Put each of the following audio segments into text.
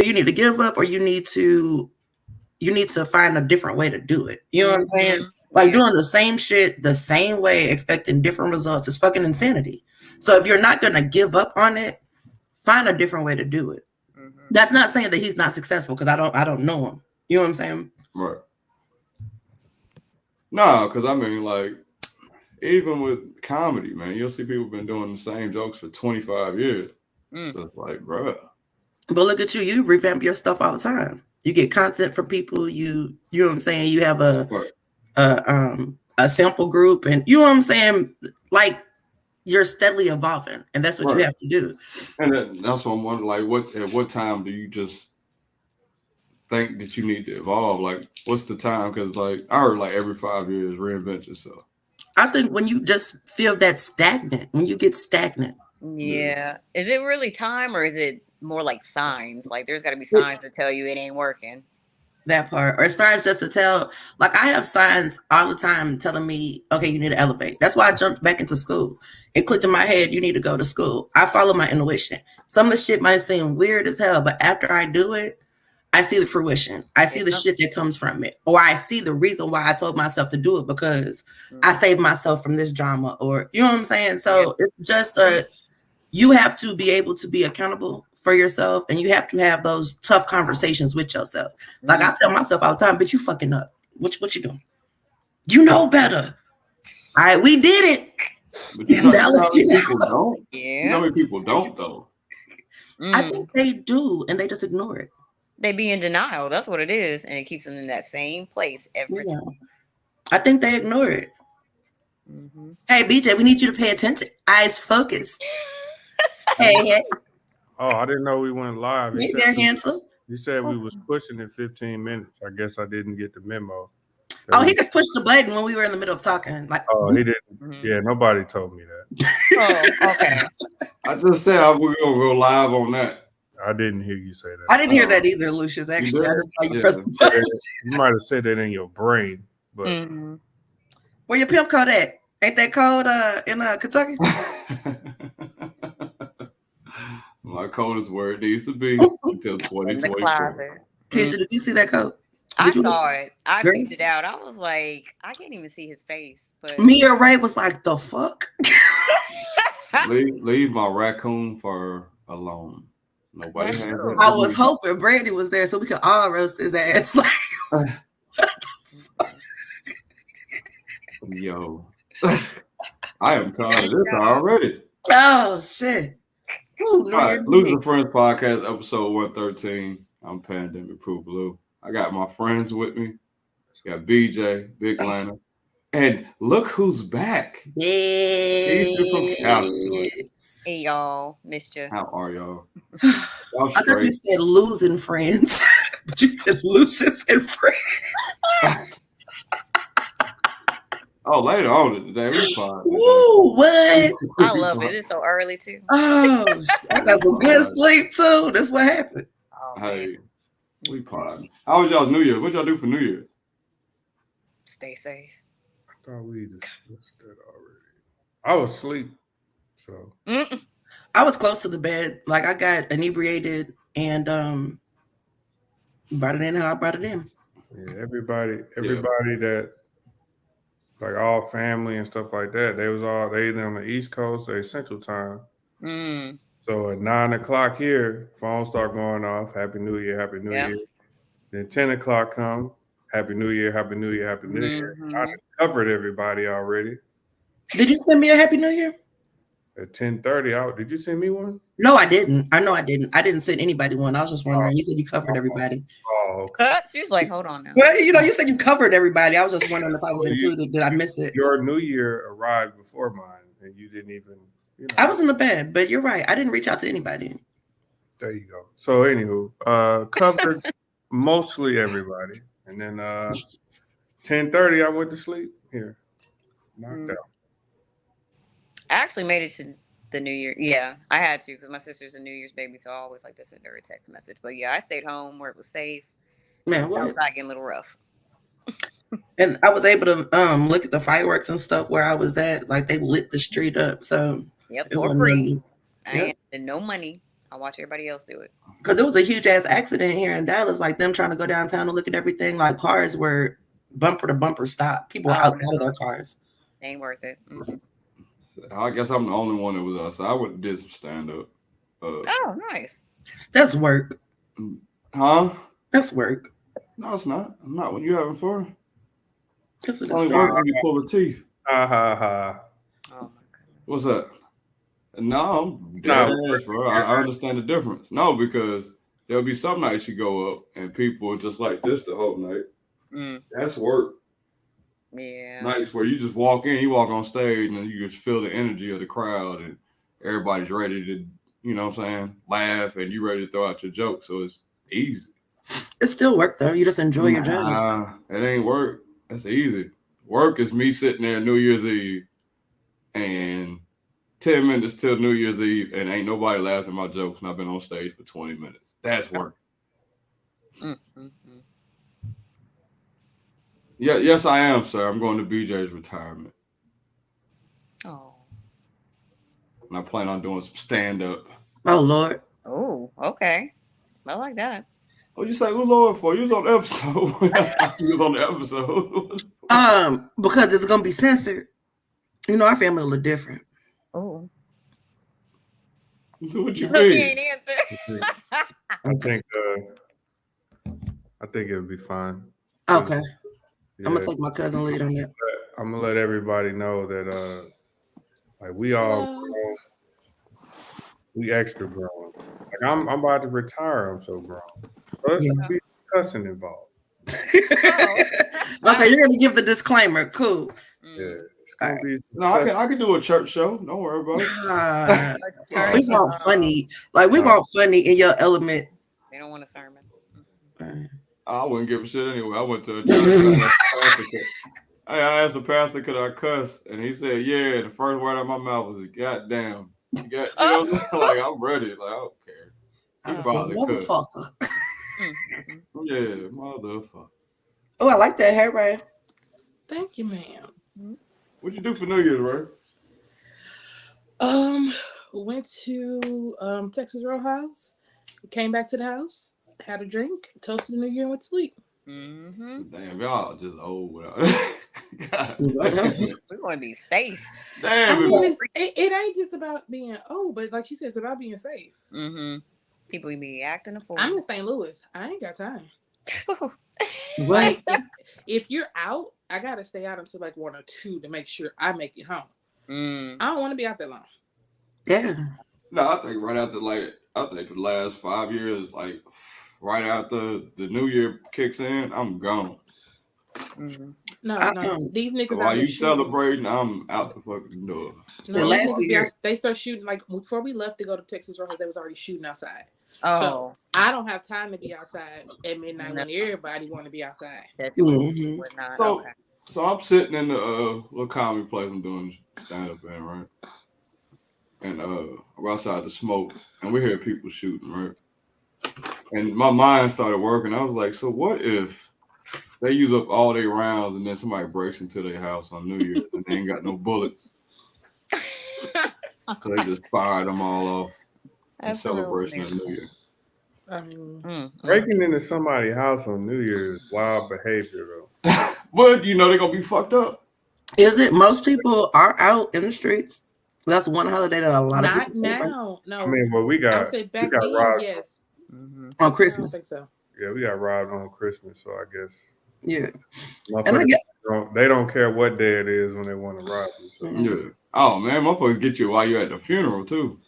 You need to give up, or you need to find a different way to do it. You know what I'm saying? Like doing the same shit the same way, expecting different results is fucking insanity. So if you're not gonna give up on it, find a different way to do it. That's not saying that he's not successful, because I don't know him. You know what I'm saying? Right. No, because I mean, like, even with comedy, man, you'll see people been doing the same jokes for 25 years. So it's like, bruh. But look at you. You revamp your stuff all the time. You get content from people. You know what I'm saying? You have a sample group, and you know what I'm saying? Like, you're steadily evolving, and that's what you have to do. And that's what I'm wondering, like, at what time do you just think that you need to evolve? Like, what's the time? Because, like, I heard, like, every 5 years, reinvent yourself. I think when you just feel that stagnant, when you get stagnant. Yeah. Is it really time, or is it more like signs? Like, there's got to be signs to tell you it ain't working. That part, or signs just to tell. Like, I have signs all the time telling me, okay, you need to elevate. That's why I jumped back into school. It clicked in my head, you need to go to school. I follow my intuition. Some of the shit might seem weird as hell, but after I do it, I see the fruition. I see the shit that comes from it. Or I see the reason why I told myself to do it, because I saved myself from this drama, or, you know what I'm saying? So it's just you have to be able to be accountable for yourself, and you have to have those tough conversations with yourself. Like, I tell myself all the time, bitch, you fucking up. What you doing? You know better. All right, we did it. But you know people don't. You know people don't, though. I think they do, and they just ignore it. They be in denial. That's what it is, and it keeps them in that same place every time. I think they ignore it. Hey, BJ, we need you to pay attention. Eyes focused. Hey. Oh, I didn't know we went live. Hey there, handsome. You said we was pushing in 15 minutes. I guess I didn't get the memo. Oh, he just pushed the button when we were in the middle of talking. Like, oh, he didn't. Yeah, nobody told me that. Oh, okay. I just said we're gonna go live on that. I didn't hear you say that. I didn't hear that either, Lucious. Actually, I just saw you press the button. You might have said that in your brain, but where your pimp code at? Ain't that code in Kentucky? My code is where it needs to be until 2024. Keisha, did you see that code? I saw it. I picked it out. I was like, I can't even see his face. But me or Ray was like, the fuck? leave my raccoon fur alone. Nobody has it. I was hoping Brandy was there so we could all roast his ass. Like, yo, I am tired of this already. Oh shit! All right, Losing Friends podcast episode 113. I'm Pandemic Proof Blue. I got my friends with me. Got BJ, Big Lana, and look who's back. Yeah. Hey y'all, missed you. How are y'all? I thought you said losing friends, but you said Lucious and Friends. Oh, later on today, we fine. Woo, what? I love it. It's so early too. Oh, I got some good sleep too. That's what happened. Oh, hey, we fine. How was y'all's New Year's? What y'all do for New Year's? Stay safe. I thought we discussed that already. I was asleep, so I was close to the bed. Like, I got inebriated and brought it in how I brought it in. Yeah, everybody that, like, all family and stuff like that, they either on the East Coast or Central Time. So at 9 o'clock here, phones start going off. Happy New Year, Happy New Year. Then 10 o'clock come. Happy New Year, Happy New Year, Happy New Year. I covered everybody already. Did you send me a Happy New Year? At 10:30, did you send me one? No, I didn't. I know I didn't. I didn't send anybody one. I was just wondering. You said you covered everybody. Oh, okay. She's like, hold on now. Well, you said you covered everybody. I was just wondering if I was included. Did I miss it? Your New Year arrived before mine, and you didn't even. I was in the bed, but you're right. I didn't reach out to anybody. There you go. So, anywho, covered mostly everybody, and then 10:30, I went to sleep here, knocked out. I actually made it to the New Year. Yeah, I had to because my sister's a New Year's baby, so I always like to send her a text message. But yeah, I stayed home where it was safe. Man, it was getting a little rough. And I was able to look at the fireworks and stuff where I was at. Like, they lit the street up. So for free. I ain't no money. I'll watch everybody else do it. Because there was a huge ass accident here in Dallas, like them trying to go downtown and look at everything. Like cars were bumper to bumper stop. People were outside of their cars. Ain't worth it. Mm-hmm. I guess I'm the only one that was outside. I went and did some stand up. Oh, nice. That's work. Huh? That's work. No, it's not. I'm not when you having fun. That's what Only work when you pull the teeth. Ha ha ha. Oh my god. What's that? No, I'm dead ass, bro. I understand the difference. No, because there'll be some nights you go up and people are just like this the whole night. That's work. Yeah. Nights where you just walk in, you walk on stage, and you just feel the energy of the crowd, and everybody's ready to, you know what I'm saying, laugh, and you ready to throw out your joke. So it's easy. It's still work though. You just enjoy your job. Nah, it ain't work. That's easy. Work is me sitting there New Year's Eve and 10 minutes till New Year's Eve, and ain't nobody laughing at my jokes, and I've been on stage for 20 minutes. That's work. Yeah, yes, I am, sir. I'm going to BJ's retirement. Oh. And I plan on doing some stand-up. Oh, Lord. Oh, okay. I like that. What'd you say, who Lord for? You was on the episode. I thought you was on the episode. Because it's going to be censored. You know, our family will look different. Oh. What you He mean? ain't answer. I think it would be fine. Okay. Yeah. I'm going to take my cousin lead on that. I'm going to let everybody know that like we all grown. We extra grown. Like I'm about to retire. I'm so grown. So there's going to be some cussing involved. Okay, you're going to give the disclaimer. Cool. Yeah. It's gonna be no, I can do a church show. Don't worry about it. We want funny. Like, we want funny in your element. They don't want a sermon. I wouldn't give a shit anyway. I went to a church. I asked the pastor, could I cuss? And he said, yeah. And the first word out of my mouth was, goddamn. You know, like, I'm ready. Like, I don't care. He probably motherfucker. Yeah, motherfucker. Oh, I like that hair, Ray. Thank you, ma'am. What'd you do for New Year's, Ray? Went to Texas Roadhouse. Came back to the house. Had a drink. Toasted the New Year and went to sleep. Damn, y'all just old without it. We're going to be safe. Damn, I mean, it ain't just about being old, but like she said, it's about being safe. People be acting a fool. I'm in St. Louis. I ain't got time. Like if you're out, I gotta stay out until like 1 or 2 to make sure I make it home. I don't want to be out that long. Yeah. No, I think the last 5 years, like right after the New Year kicks in, I'm gone. No. These niggas while you celebrating, I'm out the fucking door. No, these niggas they start shooting like before we left to go to Texas Roadhouse, they was already shooting outside. Oh. So I don't have time to be outside at midnight when everybody want to be outside. So I'm sitting in the little comedy place I'm doing stand-up in, right? And we're outside the smoke, and we hear people shooting, right? And my mind started working. I was like, so what if they use up all their rounds and then somebody breaks into their house on New Year's and they ain't got no bullets? So they just fired them all off in celebration of New Year. Breaking into somebody's house on New Year's is wild behavior, though. But you know they're gonna be fucked up. Is it? Most people are out in the streets. That's one holiday that a lot of people celebrate. Not now. No. I mean, well, we got. I would say back then, robbed. yes. On Christmas. I don't think so. Yeah, we got robbed on Christmas, so I guess. Yeah. And they don't care what day it is when they want to rob you. So. Yeah. Oh man, motherfuckers get you while you're at the funeral too.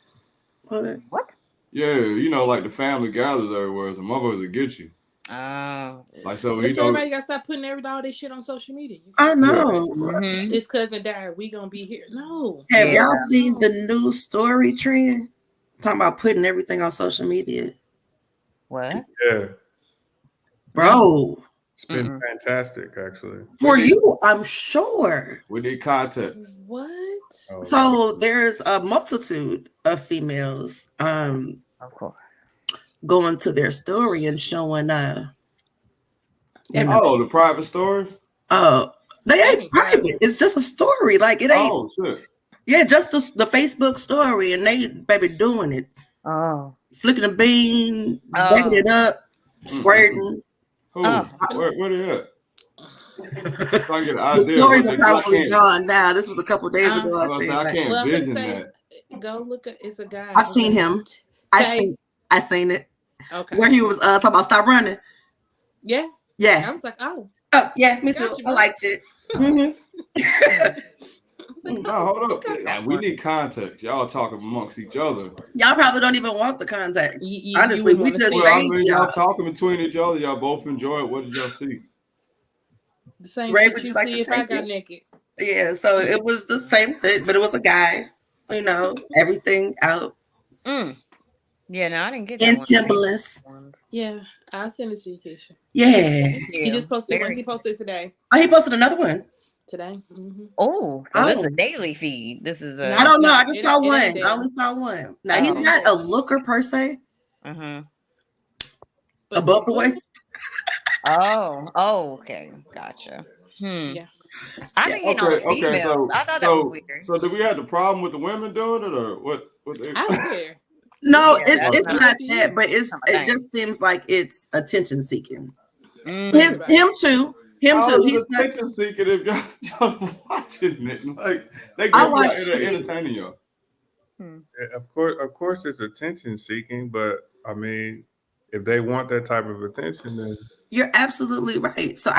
What? Yeah, you know, like the family gathers everywhere, so motherfuckers will get you. Oh. Like so, That's why everybody gotta stop putting all this shit on social media. I know. This cousin died. We gonna be here. No. Have y'all seen the new story trend? Talking about putting everything on social media. What? Yeah. Bro. It's been fantastic, actually. For you, I'm sure. We need context. What? Oh, so there's a multitude of females of course going to their story and showing the private stories? They ain't private. It's just a story. Like it ain't. Oh shit. Yeah, just the Facebook story, and they baby doing it. Oh. flicking a bean, backing it up, squirting. Where they at? The stories are probably gone now. This was a couple days ago. I can't vision that. Go look at. It's a guy. I've seen him. I seen it. Okay. Where he was talking about stop running. Yeah. Yeah. I was like, oh yeah, me too. I liked it. No, hold up. We need context. Y'all talking amongst each other. Y'all probably don't even want the context. Honestly, we just y'all talking between each other. Y'all both enjoy it. What did y'all see? The same shit you see if I got naked. Yeah, so it was the same thing, but it was a guy. You know, everything out. Yeah, no, I didn't get that. In Timberlands. Yeah, I'll send it to you, Keisha. Yeah. He just posted one. He posted today. Oh, he posted another one. Today. Oh, this is a daily feed. This is I don't know. I just saw one. I only saw one. Now he's not a looker per se. Above the waist. Okay, gotcha. Yeah. I've been getting all the females. So, I thought that was weird. So did we have the problem with the women doing it, or what? I don't care. No, it's not that, but it just seems like it's attention seeking. Him too. He's attention seeking if y'all watching it. Like they get entertaining y'all. Yeah, of course, it's attention seeking, but I mean, if they want that type of attention, then you're absolutely right. So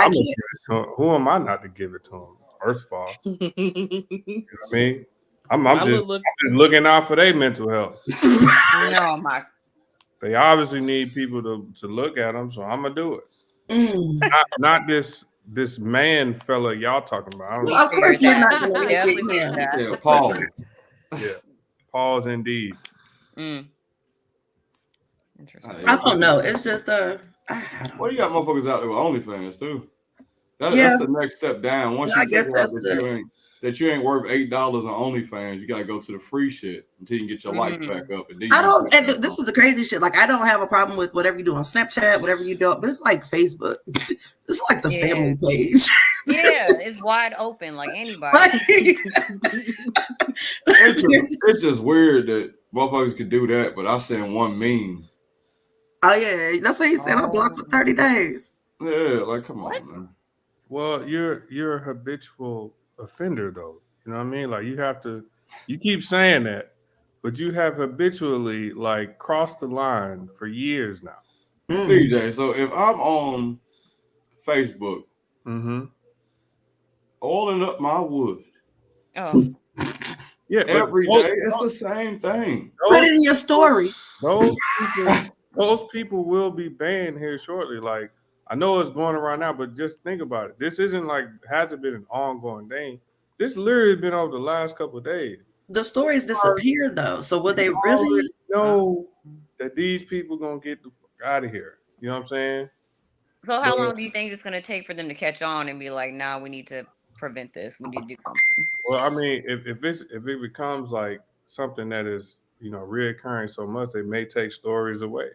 who am I not to give it to them? First of all, you know what I mean, I'm just looking out for their mental health. No, they obviously need people to look at them, so I'm gonna do it. Not this man fella y'all talking about. Well, of course you're not gonna make it. Yeah, pause. Yeah, pause indeed. Interesting. I don't know. It's just Well, you got motherfuckers out there with OnlyFans too. That's the next step down. Once you figure out that you ain't worth $8 on OnlyFans, you gotta go to the free shit until you can get your life back up. And then this is the crazy shit. Like I don't have a problem with whatever you do on Snapchat, whatever you do, but it's like Facebook. It's like the family page. Yeah, it's wide open, like anybody. It's just weird that motherfuckers could do that, but I send one meme. Oh yeah, that's what he said. I blocked for 30 days. Yeah, like come on, man. Well, you're a habitual offender, though. You know what I mean? Like you keep saying that, but you have habitually like crossed the line for years now. DJ, so if I'm on Facebook, oiling up my wood. Yeah, every day it's the same thing. Put it in your story. Those people will be banned here shortly. Like I know it's going around now, but just think about it. This isn't hasn't been an ongoing thing. This literally been over the last couple of days. The stories disappear though. So will they really know that these people gonna get the fuck out of here? You know what I'm saying? So how long do you think it's gonna take for them to catch on and be like, nah, we need to prevent this. We need to do something. Well, I mean, if it becomes like something that is, reoccurring so much, they may take stories away.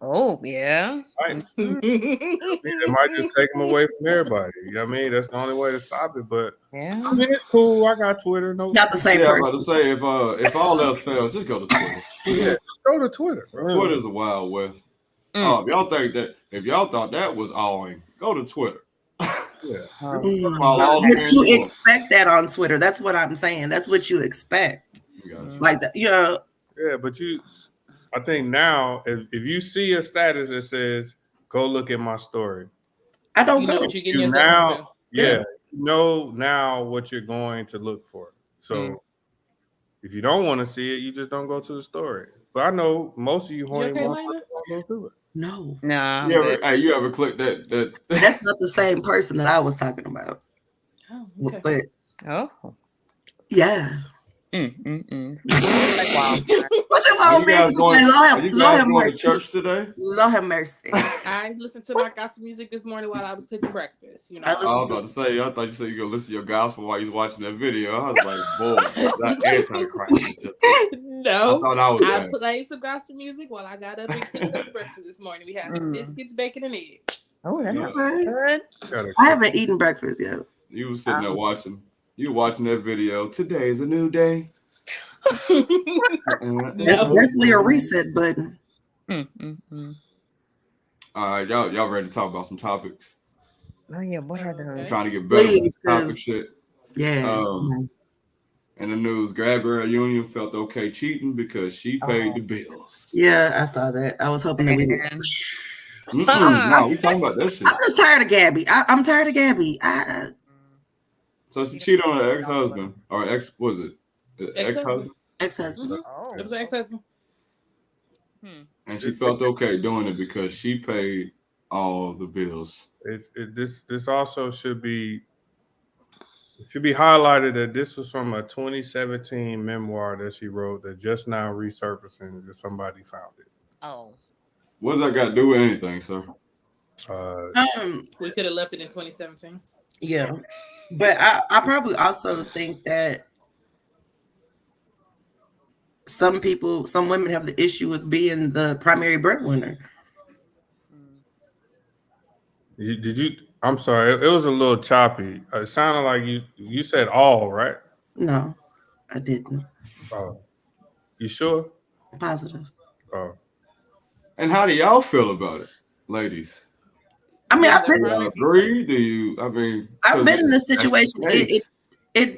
Oh, yeah. Right. It might just take them away from everybody. You know what I mean? That's the only way to stop it. But yeah, I mean, it's cool. I got Twitter. No, got the same person. I'm about to say if all else fails, just go to Twitter. Yeah, go to Twitter. Twitter's a wild west. If y'all thought that was awing, go to Twitter. Yeah. But you expect that on Twitter. That's what I'm saying. That's what you expect. Like that, Yeah, but I think now if you see a status that says go look at my story, I don't know what you're getting yourself into. Yeah, you know now what you're going to look for. So if you don't want to see it, you just don't go to the story. But I know most of you horny motherfuckers don't do it. No. You ever click that? That's not the same person that I was talking about. Oh, okay. But yeah. Like, wow. You guys going to church today? Lord have mercy. I listened to my gospel music this morning while I was cooking breakfast. I was about to say, I thought you said you gonna listen to your gospel while you was watching that video. I was like, boy, that antichrist. No, I played some gospel music while I got up and cooked us breakfast this morning. We had some biscuits, bacon, and eggs. Oh, that's good. I haven't eaten breakfast yet. You was sitting there watching. You watching that video. Today is a new day. That's definitely a reset button. All right, y'all ready to talk about some topics? Oh yeah, what are those? I'm trying to get better with this topic shit. Yeah. In the news, Gabrielle Union felt okay cheating because she paid the bills. Yeah, I saw that. I was hoping that we would. No, we talking about that shit. I'm just tired of Gabby. I'm tired of Gabby. So she cheated on her ex-husband or was it ex-husband? Ex-husband. Mm-hmm. It was an ex-husband. And she felt okay doing it because she paid all the bills. This also should be highlighted that this was from a 2017 memoir that she wrote that just now resurfacing that somebody found it. Oh. What does that got to do with anything, sir? We could have left it in 2017. Yeah. But I probably also think that some women have the issue with being the primary breadwinner. Did you? I'm sorry, it was a little choppy. It sounded like you said all, right? No, I didn't. Oh, you sure? Positive. Oh. And how do y'all feel about it, ladies? I mean, do you agree? Do you? I mean, I've been in a situation.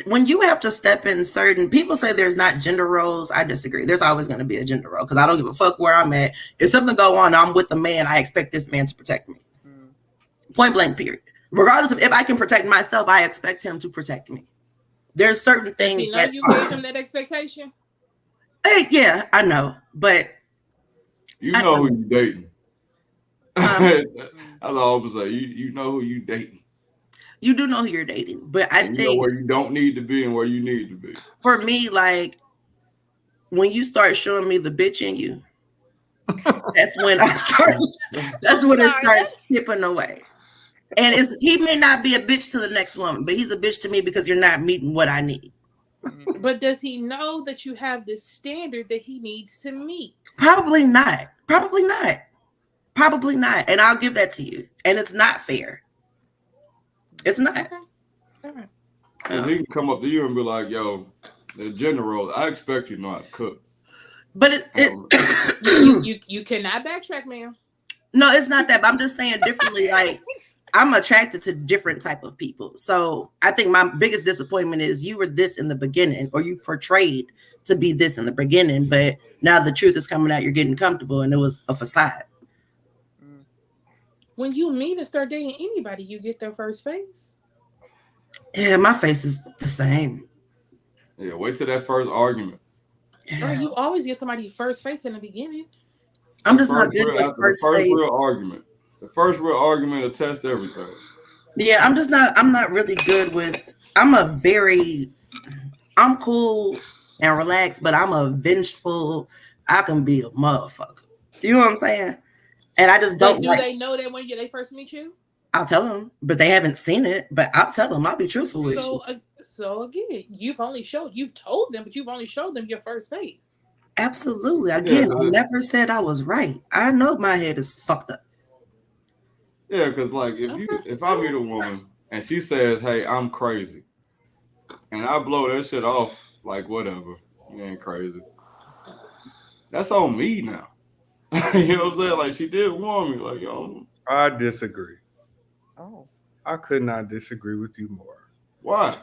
When you have to step in certain people say there's not gender roles. I disagree. There's always going to be a gender role because I don't give a fuck where I'm at. If something go on, I'm with the man. I expect this man to protect me. Point blank. Period. Regardless of if I can protect myself, I expect him to protect me. There's certain things. Does he know you gave him that expectation? Hey, yeah, I know, but you know who you dating. That's all I'm saying. You know who you dating. You do know who you're dating, but I think you know where you don't need to be and where you need to be. For me, like when you start showing me the bitch in you, that's when I start. That's when it starts chipping away. And he may not be a bitch to the next woman, but he's a bitch to me because you're not meeting what I need. But does he know that you have this standard that he needs to meet? Probably not. Probably not. Probably not. And I'll give that to you. And it's not fair. It's not. Okay. All right. He can come up to you and be like, yo, the gender role, I expect you not to cook. But you cannot backtrack, ma'am. No, it's not that. But I'm just saying differently. Like, I'm attracted to different type of people. So I think my biggest disappointment is you were this in the beginning, or you portrayed to be this in the beginning, but now the truth is coming out, you're getting comfortable, and it was a facade. When you meet and start dating anybody, you get their first face. Yeah, my face is the same. Yeah, wait till that first argument. Yeah. Or you always get somebody first face in the beginning. I'm just not good with first real argument. The first real argument will test everything. Yeah, I'm not really good with. I'm cool and relaxed, but I'm a vengeful. I can be a motherfucker. You know what I'm saying? And I just don't. Do they know that when they first meet you? I'll tell them, but they haven't seen it. But I'll tell them. I'll be truthful with you. So again, you've told them, but you've only showed them your first face. Absolutely. Again, I never said I was right. I know my head is fucked up. Yeah, because like if I meet a woman and she says, "Hey, I'm crazy," and I blow that shit off like whatever, you ain't crazy. That's on me now. You know what I'm saying? Like she did warn me, like yo. I disagree. Oh, I could not disagree with you more. Why?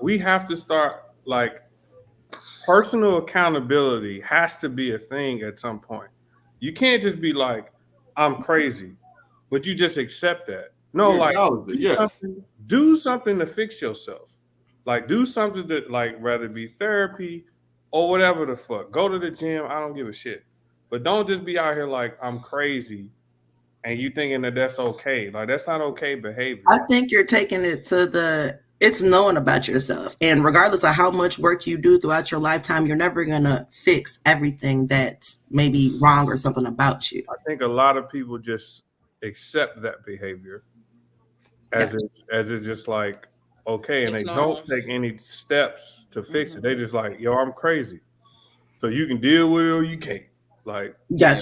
We have to start like personal accountability has to be a thing at some point. You can't just be like, I'm crazy, but you just accept that. No, do something to fix yourself. Like do something that like rather be therapy or whatever the fuck. Go to the gym. I don't give a shit. But don't just be out here like I'm crazy and you thinking that that's okay. Like that's not okay behavior. I think you're taking it to it's knowing about yourself. And regardless of how much work you do throughout your lifetime, you're never going to fix everything that's maybe wrong or something about you. I think a lot of people just accept that behavior as it's just like, okay. And they don't take any steps to fix it. They just like, yo, I'm crazy. So you can deal with it or you can't. Like,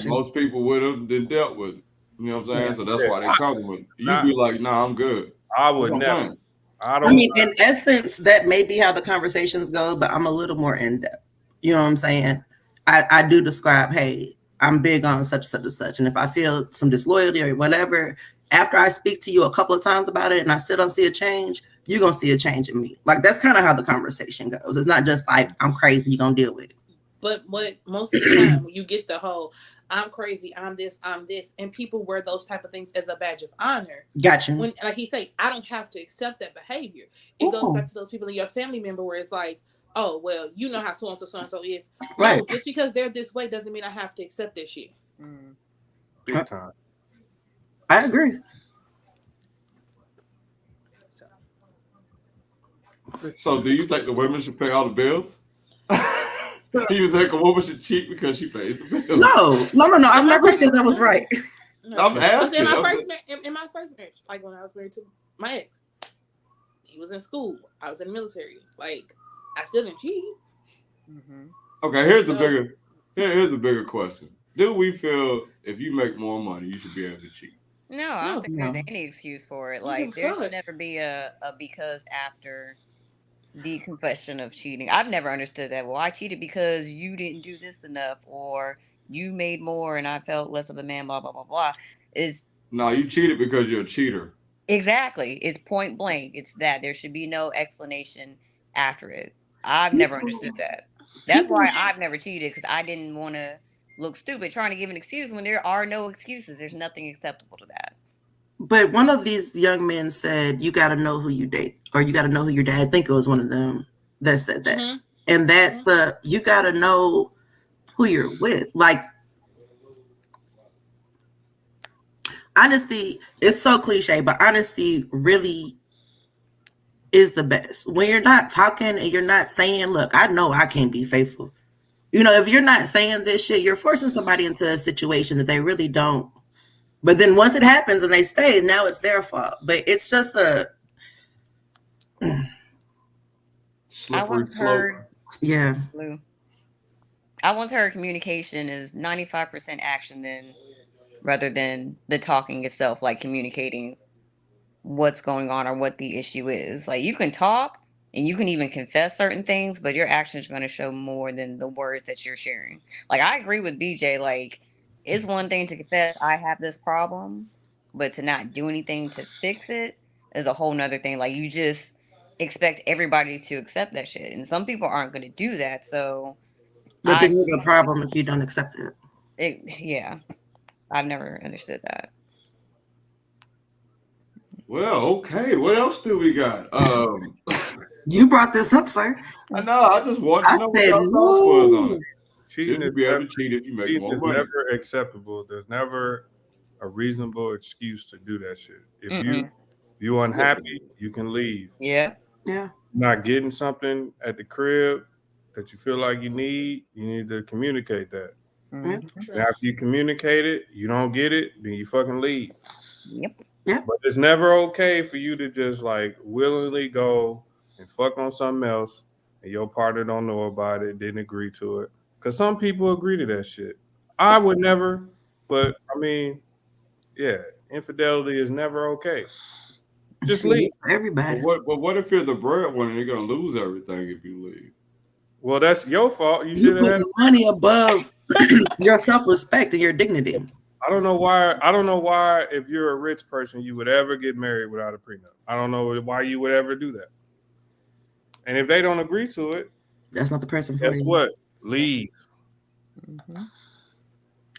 most people would have been dealt with it. You know what I'm saying? Yeah. So that's why they come with it. You be like, nah, I'm good. I would never. I mean, in essence, that may be how the conversations go, but I'm a little more in depth. You know what I'm saying? I do describe, hey, I'm big on such and such. And if I feel some disloyalty or whatever, after I speak to you a couple of times about it and I still don't see a change, you're going to see a change in me. Like, that's kind of how the conversation goes. It's not just like, I'm crazy, you're going to deal with it. But most of the time, when you get the whole, I'm crazy, I'm this, and people wear those type of things as a badge of honor. Gotcha. When, like he say, I don't have to accept that behavior. It goes back to those people in your family member where it's like, oh, well, you know how so-and-so is. Right. No, just because they're this way doesn't mean I have to accept this shit. Big time. I agree. So do you think the women should pay all the bills? Do you think a woman should cheat because she pays the bills? No. I've never said that was right. No. I'm asking. In my first marriage, like when I was married to my ex, he was in school. I was in the military. Like, I still didn't cheat. Okay, here's a bigger question. Do we feel if you make more money, you should be able to cheat? No, I don't think there's any excuse for it. Like, there should never be a because after the confession of cheating. I've never understood that. Well, I cheated because you didn't do this enough, or you made more and I felt less of a man, blah, blah, blah, blah. No, you cheated because you're a cheater. Exactly. It's point blank. It's that. There should be no explanation after it. I've never understood that. That's why I've never cheated, because I didn't want to look stupid trying to give an excuse when there are no excuses. There's nothing acceptable to that. But one of these young men said, you got to know who you date, or you got to know who your dad. I think it was one of them that said that. And that's, you got to know who you're with. Like, honesty is so cliche, but honesty really is the best. When you're not talking and you're not saying, look, I know I can't be faithful. You know, if you're not saying this shit, you're forcing somebody into a situation that they really don't. But then once it happens and they stay, now it's their fault. But it's just a slippery slope. Yeah. I once heard communication is 95% action rather than the talking itself, like communicating what's going on or what the issue is. Like, you can talk and you can even confess certain things, but your actions are going to show more than the words that you're sharing. Like, I agree with BJ. Like, it's one thing to confess I have this problem, but to not do anything to fix it is a whole nother thing. Like, you just expect everybody to accept that shit, and some people aren't going to do that. So, but then you have a problem if you don't accept it. Yeah, I've never understood that. Well, okay. What else do we got? You brought this up, sir. I know. I just want to know what your thoughts was on it. Cheating is be able to cheat if you make more money. Never acceptable. There's never a reasonable excuse to do that shit. If you unhappy, you can leave. Yeah. Not getting something at the crib that you feel like you need to communicate that. And after you communicate it, you don't get it, then you fucking leave. Yep. Yeah. But it's never okay for you to just like willingly go and fuck on something else and your partner don't know about it, didn't agree to it. Because some people agree to that shit. I would never, but I mean, yeah, infidelity is never okay. Just leave. Everybody. But what if you're the breadwinner and you're going to lose everything if you leave? Well, that's your fault. You should have money above your self-respect and your dignity. I don't know why if you're a rich person, you would ever get married without a prenup. I don't know why you would ever do that. And if they don't agree to it, that's not the person for you. Guess what? Leave.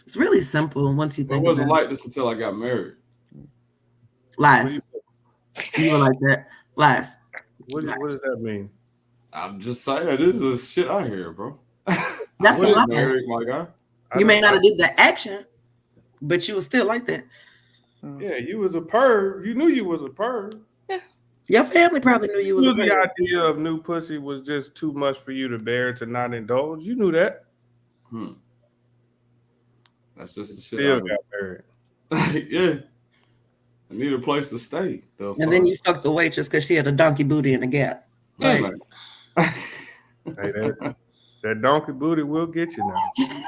It's really simple once you think. It wasn't like this until I got married. Lies. You were like that. Lies. What does that mean? I'm just saying, this is shit I hear, bro. That's a lie. Married, my guy. You may not have did the action, but you was still like that. Yeah, you was a perv. You knew you was a perv. Yeah. Your family probably knew you was a perv. The idea of new pussy was just too much for you to bear to not indulge. You knew that. That's just the shit. Still got married. Yeah. I need a place to stay. And then you fucked the waitress because she had a donkey booty in the gap. Hey, that donkey booty will get you now.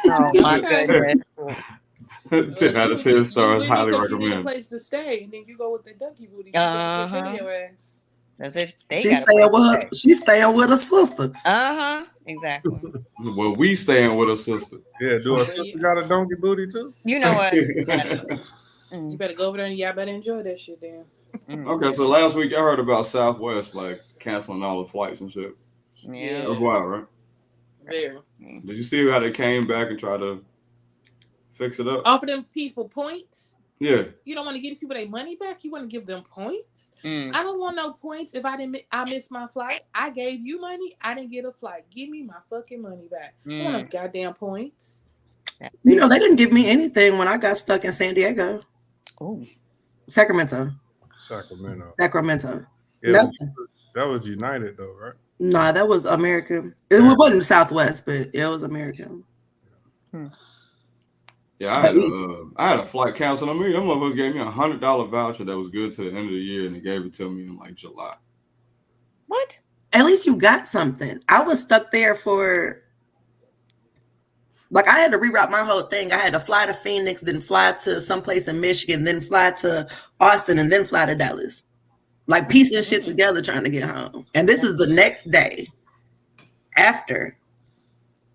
Oh my goodness. 10 out of 10 stars, highly recommend. You need a place to stay, and then you go with the donkey booty. Your ass. As if She's staying with her sister. Exactly. Well, we staying with a sister. Yeah, do a sister got a donkey booty too? You know what? You better go over there and y'all better enjoy that shit then. Okay, so last week I heard about Southwest like canceling all the flights and shit. Yeah. That was wild, right? Very. Did you see how they came back and tried to fix it up? Offer them people points. Yeah. You don't want to give these people their money back. You want to give them points. I don't want no points if I missed my flight. I gave you money. I didn't get a flight. Give me my fucking money back. I want no goddamn points. You know, they didn't give me anything when I got stuck in San Diego. Oh. Sacramento. Yeah, that was United though, right? Nah, that was American. It wasn't Southwest, but it was American. Yeah, I had a flight canceled on me. Them motherfuckers gave me $100 voucher that was good to the end of the year, and they gave it to me in like July. What? At least you got something. I was stuck there for like I had to reroute my whole thing. I had to fly to Phoenix, then fly to someplace in Michigan, then fly to Austin, and then fly to Dallas. Like piecing shit together trying to get home. And this is the next day after.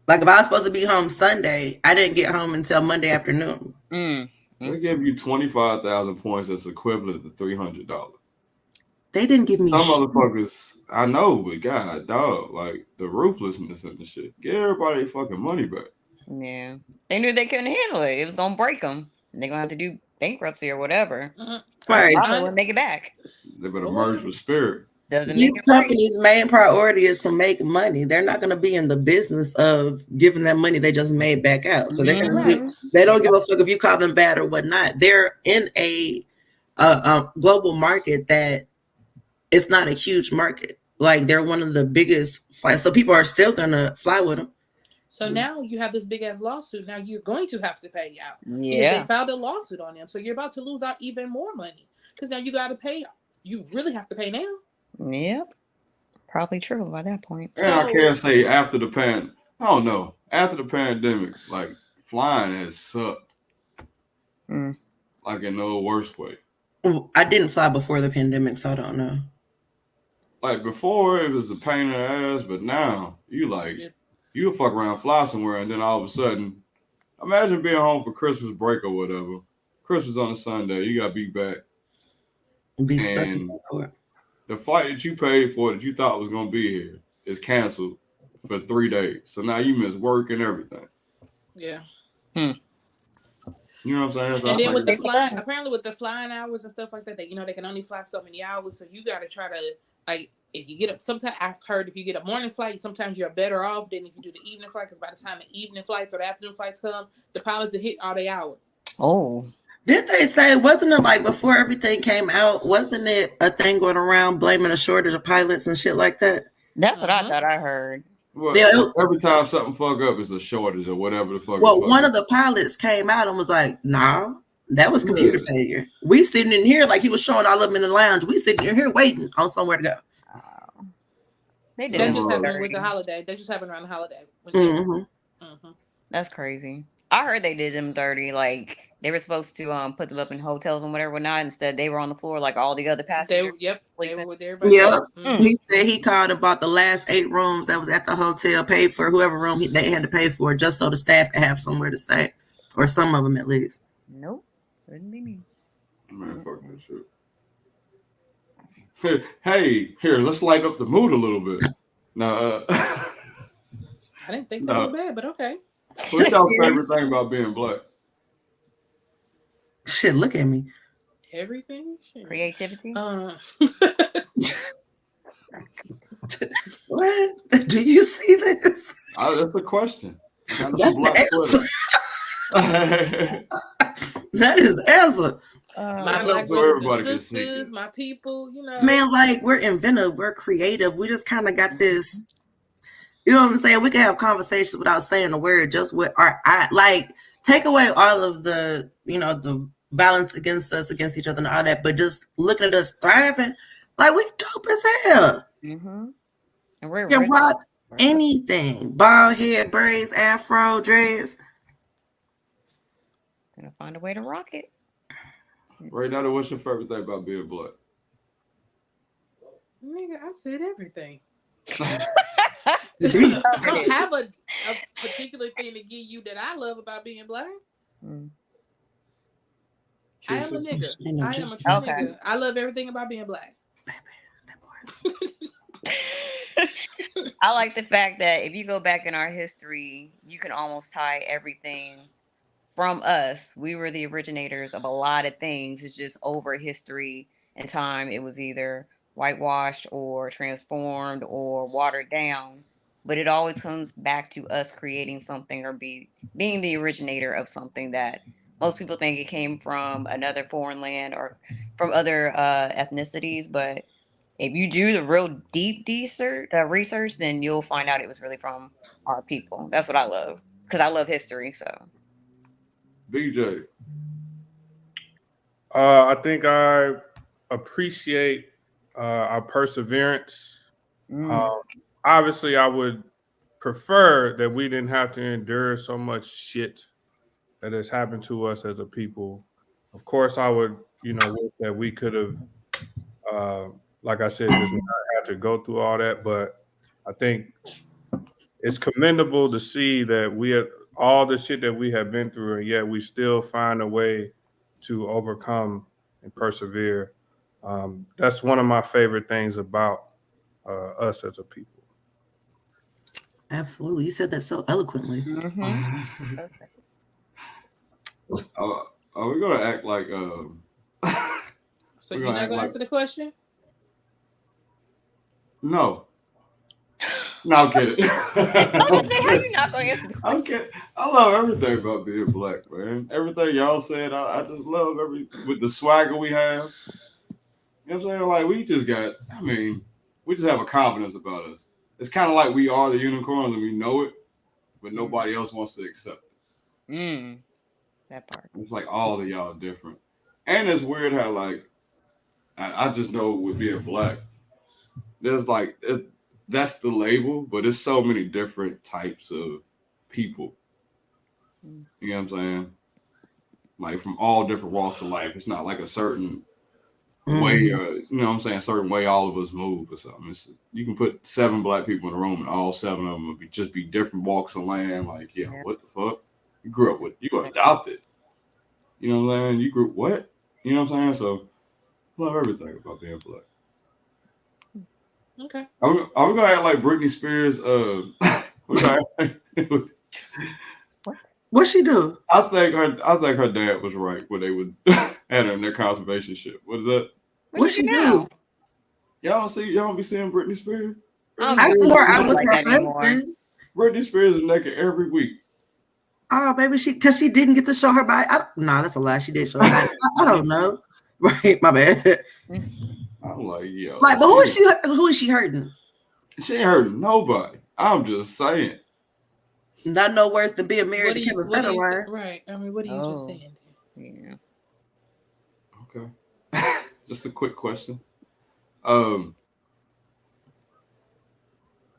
Like if I was supposed to be home Sunday, I didn't get home until Monday afternoon. They give you 25,000 points. That's equivalent to $300. They didn't give me some motherfuckers. I know, but God, dog, like the ruthlessness and the shit. Get everybody their fucking money back. Yeah, they knew they couldn't handle it. It was gonna break them. They're gonna have to do bankruptcy or whatever. Right, I wouldn't make it back. They better merge with Spirit. These companies' main priority is to make money. They're not going to be in the business of giving them money they just made back out. So they're going to they don't give a fuck if you call them bad or whatnot. They're in a global market that it's not a huge market. Like they're one of the biggest flights, so people are still going to fly with them. So now you have this big ass lawsuit. Now you're going to have to pay out. Yeah, because they filed a lawsuit on them. So you're about to lose out even more money because now you got to pay. You really have to pay now. Yep, probably true by that point. And I can't say after the I don't know. After the pandemic, like flying has sucked. Like in no worst way. I didn't fly before the pandemic, so I don't know. Like before, it was a pain in the ass, but now you'll fuck around, fly somewhere, and then all of a sudden, imagine being home for Christmas break or whatever. Christmas on a Sunday, you gotta be back. Be stuck in the airport. The flight that you paid for that you thought was gonna be here is canceled for 3 days. So now you miss work and everything. Yeah. You know what I'm saying? So and then with the flying, apparently with the flying hours and stuff like that, they can only fly so many hours. So you got to try to like if you get up. Sometimes I've heard if you get a morning flight, sometimes you're better off than if you do the evening flight because by the time the evening flights or the afternoon flights come, the pilots have hit all their hours. Oh. Didn't they say, wasn't it like before everything came out, wasn't it a thing going around blaming a shortage of pilots and shit like that? That's what I thought I heard. Well, every time something fuck up, it's a shortage or whatever the fuck. Well, one of the pilots came out and was like, nah, that was computer failure. We sitting in here like he was showing all of them in the lounge. We sitting in here waiting on somewhere to go. They did. That just happened with the holiday. That just happened around the holiday. That's crazy. I heard they did them dirty. Like they were supposed to put them up in hotels and whatever, not. Instead, they were on the floor like all the other passengers. They were with everybody. Yep. He said he called and bought the last 8 rooms that was at the hotel, paid for whoever room they had to pay for, just so the staff could have somewhere to stay, or some of them at least. Nope, wouldn't be me. Man, fuck that shit. Hey, here, let's light up the mood a little bit. Now, I didn't think that was bad, but okay. What's your favorite thing about being black? Shit, look at me. Everything? Shit. Creativity? What? Do you see this? That's a question. That's the answer. That is the answer. My black brothers and sisters, my people, Man, like, we're inventive, we're creative. We just kind of got this, you know what I'm saying? We can have conversations without saying a word, just with our eye. Like, take away all of the, the violence against us, against each other and all that, but just looking at us thriving, like, we dope as hell. And we're rock anything. Bald head, braids, afro, dreads. Gonna find a way to rock it. Right now, what's your favorite thing about being black? Nigga, I said everything. I don't have a particular thing to give you that I love about being black. I am a nigga. I am a true nigga. I love everything about being black. I like the fact that if you go back in our history, you can almost tie everything from us. We were the originators of a lot of things. It's just over history and time, it was either whitewashed or transformed or watered down. But it always comes back to us creating something or being the originator of something that most people think it came from another foreign land or from other ethnicities. But if you do the real deep research, then you'll find out it was really from our people. That's what I love because I love history. So, BJ, I think I appreciate our perseverance. Obviously, I would prefer that we didn't have to endure so much shit that has happened to us as a people. Of course, I would, wish that we could have, like I said, just not have to go through all that. But I think it's commendable to see that we have all the shit that we have been through, and yet we still find a way to overcome and persevere. That's one of my favorite things about us as a people. Absolutely. You said that so eloquently. Are we going to act like... So you're not going to answer the question? No. No, I'm kidding. I was gonna say, how you not going to answer the question? I'm kidding. I love everything about being black, man. Everything y'all said, I just love with the swagger we have. You know what I'm saying? Like, we just have a confidence about us. It's kind of like we are the unicorns and we know it, but nobody else wants to accept it. That part. It's like all of y'all different. And it's weird how, like, I just know with being black, there's like, that's the label, but there's so many different types of people. You know what I'm saying? Like, from all different walks of life. It's not like a certain way, or, you know what I'm saying, certain way all of us move or something. You can put 7 black people in a room and all 7 of them would just be different walks of land. Like, what the fuck? You grew up with, you were adopted. You know what I'm saying? You grew what? You know what I'm saying? So, love everything about being black. Okay. Are we gonna act like Britney Spears? What'd she do? I think her dad was right when they would had her in their conservation ship. What is that? What'd she do? Y'all don't be seeing Britney Spears? I see her out with her husband. Britney Spears is naked every week. Oh, maybe because she didn't get to show her body. No, that's a lie. She did show her body. I don't know. Right, my bad. I'm like, yo. Like, but who is she hurting? She ain't hurting nobody. I'm just saying. Not no worse than being married to Kevin Federline. Right. I mean, what are you just saying? Yeah. Okay. Just a quick question. I don't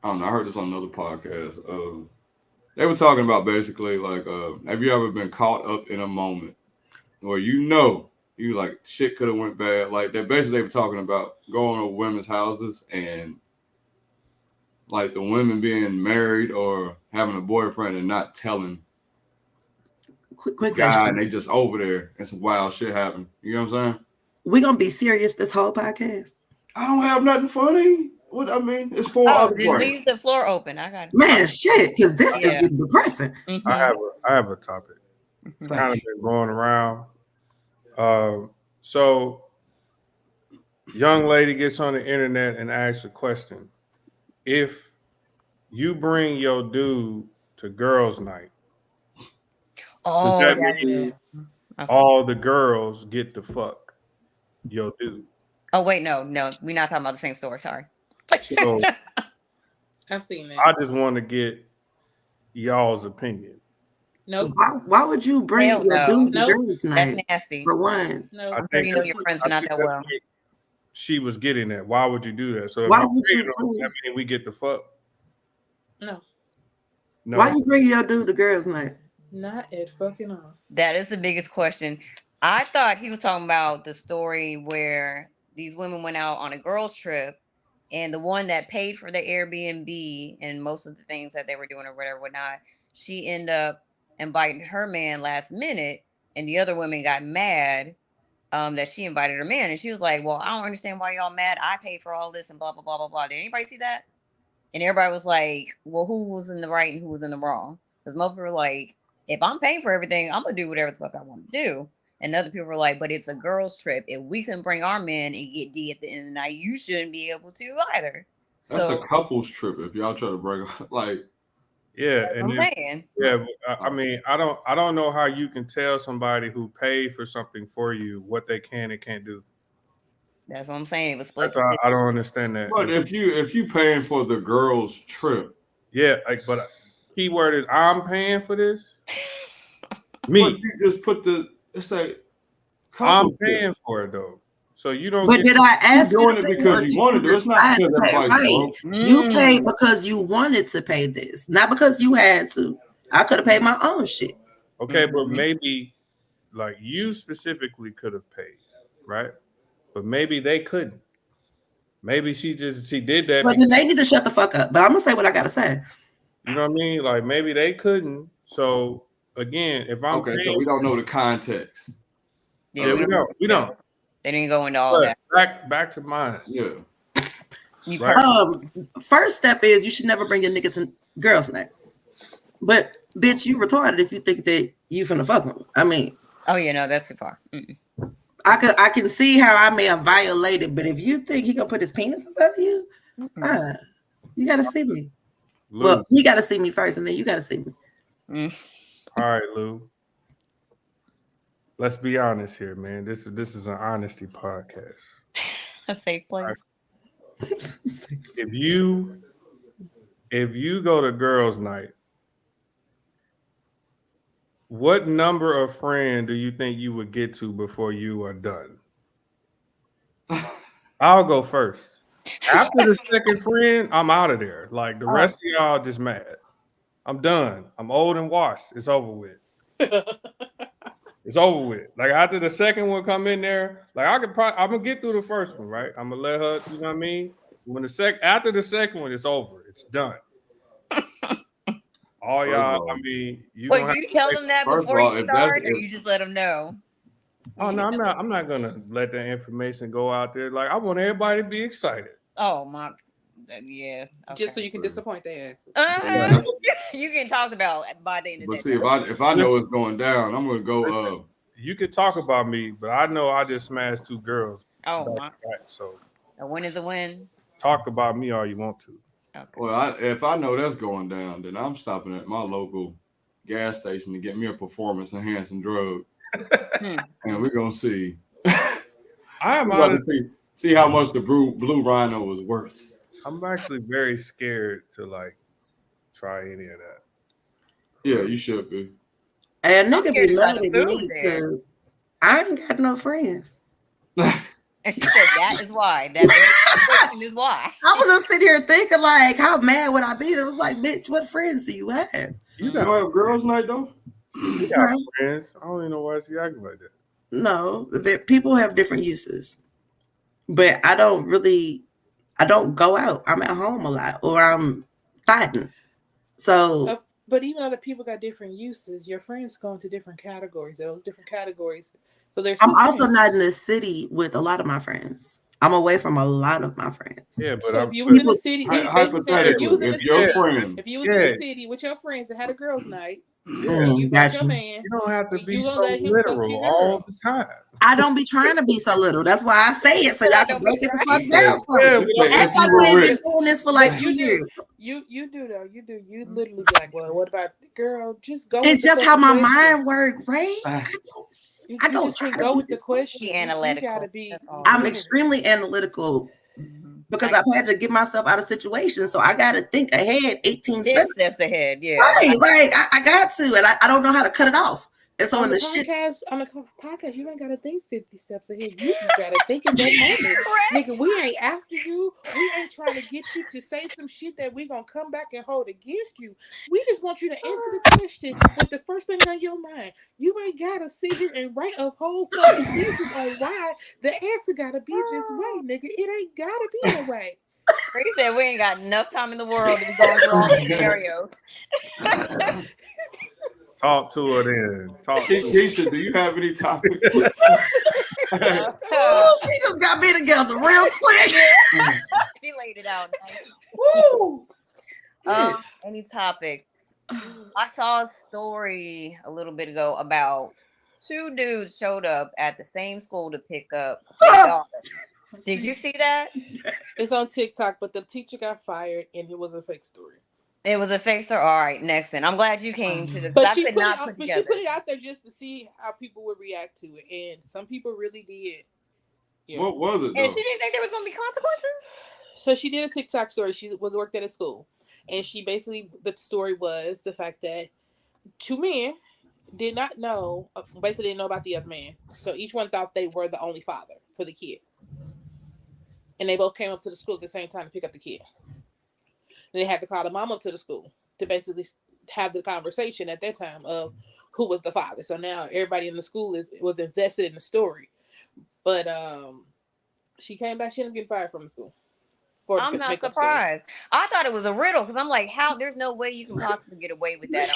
know. I heard this on another podcast. They were talking about basically like, have you ever been caught up in a moment where you like shit could have went bad? Like they were talking about going to women's houses and like the women being married or having a boyfriend and not telling quick guy, and they just over there and some wild shit happened. You know what I'm saying? We gonna be serious this whole podcast. I don't have nothing funny. What I mean, it's for other then leave the floor open. I got it. Man, shit, because this is getting depressing. I have a topic. It's kind of been going around. So, young lady gets on the internet and asks a question: if you bring your dude to girls' night, does that mean all the girls get to fuck your dude? Oh wait, no, we're not talking about the same story. Sorry. So I've seen that. I just want to get y'all's opinion. Nope. Why would you bring your dude to girls' night? That's nasty. For one. No. I'm sure you know your friends, but not that well. She was getting at. Why would you do that? So if why would you that mean we get the fuck? No. Why you bring your dude to girls' night? Not at fucking all. That is the biggest question. I thought he was talking about the story where these women went out on a girls' trip And the one that paid for the Airbnb and most of the things that they were doing or whatever, whatnot, she ended up inviting her man last minute, and the other women got mad that she invited her man, and she was like, "Well, I don't understand why y'all mad. I paid for all this and blah blah blah blah blah." Did anybody see that? And everybody was like, "Well, who was in the right and who was in the wrong?" Because most people were like, "If I'm paying for everything, I'm gonna do whatever the fuck I want to do." And other people were like, "But it's a girls' trip. If we can bring our men and get D at the end of the night, you shouldn't be able to either." That's a couples trip if y'all try to bring like. Yeah, and then, I mean, I don't know how you can tell somebody who paid for something for you what they can and can't do. That's what I'm saying. It was split. I don't understand that. But if you paying for the girls' trip, yeah, but keyword is I'm paying for this. Me, but you just put it's like I'm paying for it though. So you don't. But did I ask you doing it because you wanted to? It's not because everybody's broke. You paid because you wanted to pay this, not because you had to. I could have paid my own shit. Okay, but maybe like you specifically could have paid, right? But maybe they couldn't. Maybe she did that. But then they need to shut the fuck up. But I'm gonna say what I gotta say. You know what I mean? Like maybe they couldn't. So again, if I'm so we don't know the context. Yeah, we don't. They didn't go into all that. Back to mine. Yeah. First step is you should never bring your nigga to girls' night. But bitch, you retarded if you think that you finna fuck him. I mean. Oh yeah, no, that's too far. Mm-mm. I can see how I may have violated, but if you think he gonna put his penis inside of you, you gotta see me. Lou. Well, he gotta see me first, and then you gotta see me. All right, Lou. Let's be honest here, man. This is an honesty podcast. A safe place. Right. If you go to girls' night, what number of friend do you think you would get to before you are done? I'll go first. After the second friend, I'm out of there. Like the rest of y'all just mad. I'm done. I'm old and washed. It's over with. It's over with. Like after the second one come in there, like I'm gonna get through the first one, right? I'm gonna let her, you know what I mean? When after the second one, it's over. It's done. All y'all, I mean, you tell them that before you start, or you just let them know? Oh no, I'm not gonna let that information go out there. Like I want everybody to be excited. Oh my, yeah. Okay. Just so you can disappoint their asses. You can talk about by the end of the day. But see, if I know it's going down, I'm gonna go. Listen, you could talk about me, but I know I just smashed 2 girls. Oh my! So a win is a win. Talk about me all you want to. Okay. Well, if I know that's going down, then I'm stopping at my local gas station to get me a performance enhancing drug, and we're gonna see. I am honestly see how much the blue rhino was worth. I'm actually very scared to like try any of that. Yeah, you should be. And nigga be mad at me because I ain't got no friends. And she said that is why. That question is why. I was just sitting here thinking, like, how mad would I be? It was like, bitch, what friends do you have? You have girls' night though? You got friends. I don't even know why she acting like that. No, people have different uses. But I don't go out. I'm at home a lot or I'm fighting. So but even other people got different uses. Your friends go into different categories. Those different categories. So I'm also not in the city with a lot of my friends. I'm away from a lot of my friends. Yeah, but so if you was in the city, if you was in the city with your friends and had a girls' night, you got your man. You don't have to be so literal all the time. I don't be trying to be so little. That's why I say it so y'all can break it the fuck down for me. Act like we ain't been doing this for like 2 years. You do though. You do. You literally be like, well, what about the girl? Just go. It's just how my mind works, right? I don't just can't go with the question. Be analytical. I'm extremely analytical because I've had to get myself out of situations. So I got to think ahead 18 steps ahead. Yeah. Right. Like I got to, and I don't know how to cut it off. And so on the podcast, you ain't got to think 50 steps ahead. You just got to think in that moment. Nigga, we ain't after you. We ain't trying to get you to say some shit that we going to come back and hold against you. We just want you to answer the question with the first thing on your mind. You ain't got to sit here and write a whole fucking thesis on why the answer got to be this way, nigga. It ain't got to be that way. Brady said we ain't got enough time in the world to be going through all these scenarios. Talk to her then. Talk to her. Keisha, do you have any topics? Oh, she just got me together real quick. She laid it out nice. Woo. Any topic? I saw a story a little bit ago about 2 dudes showed up at the same school to pick up their daughter. Did you see that? It's on TikTok, but the teacher got fired, and it was a fake story. It was a fake story. All right, next then. I'm glad you came to the. But I she could put not it out, put but together. she put it out there just to see how people would react to it, and some people really did. Yeah. What was it? Though? And she didn't think there was going to be consequences. So she did a TikTok story. She was worked at a school, and she basically the story was the fact that 2 men did not know, basically didn't know about the other man. So each one thought they were the only father for the kid, and they both came up to the school at the same time to pick up the kid. And they had to call the mom up to the school to basically have the conversation at that time of who was the father. So now everybody in the school was invested in the story. But she came back. She ended up getting fired from the school. I'm not surprised. I thought it was a riddle because I'm like, how? There's no way you can possibly get away with that.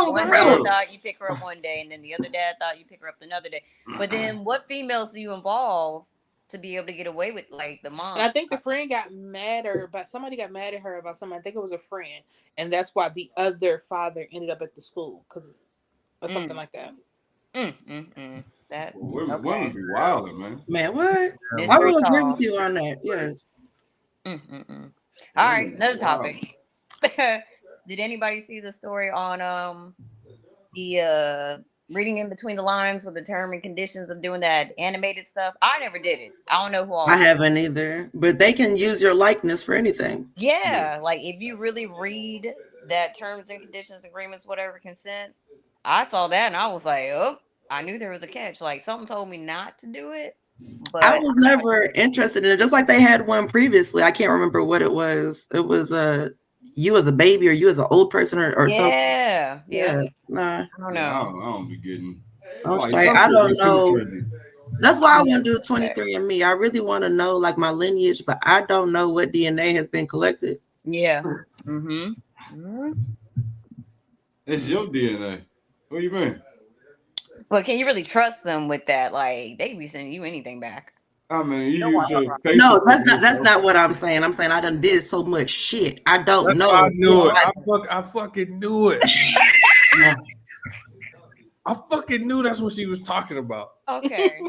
One dad thought you pick her up one day, and then the other dad thought you pick her up another day. But then, what females do you involve to be able to get away with, like the mom? And I think the friend got mad at her, but somebody got mad at her about something. I think it was a friend, and that's why the other father ended up at the school or something like that. That women be wild, man. Man, what? I will agree with you on that. Yes. All right, another topic. Did anybody see the story on the reading in between the lines with the term and conditions of doing that animated stuff? I never did it. I don't know who all. I haven't either, but they can use your likeness for anything. Yeah, like if you really read that terms and conditions, agreements, whatever, consent. I saw that and I was like, oh, I knew there was a catch. Like something told me not to do it. But I was never interested in it. Just like they had one previously. I can't remember what it was. It was you as a baby or you as an old person or something. Yeah. Nah. I don't know. I don't be getting. I don't know. That's why I want to do 23andMe. I really want to know like my lineage, but I don't know what DNA has been collected. Yeah. It's your DNA. What do you mean? But can you really trust them with that? Like they can be sending you anything back. I mean, you use your no, that's not what I'm saying. I'm saying I done did so much shit. I don't know. I knew it. I fucking knew it. I fucking knew that's what she was talking about. Okay.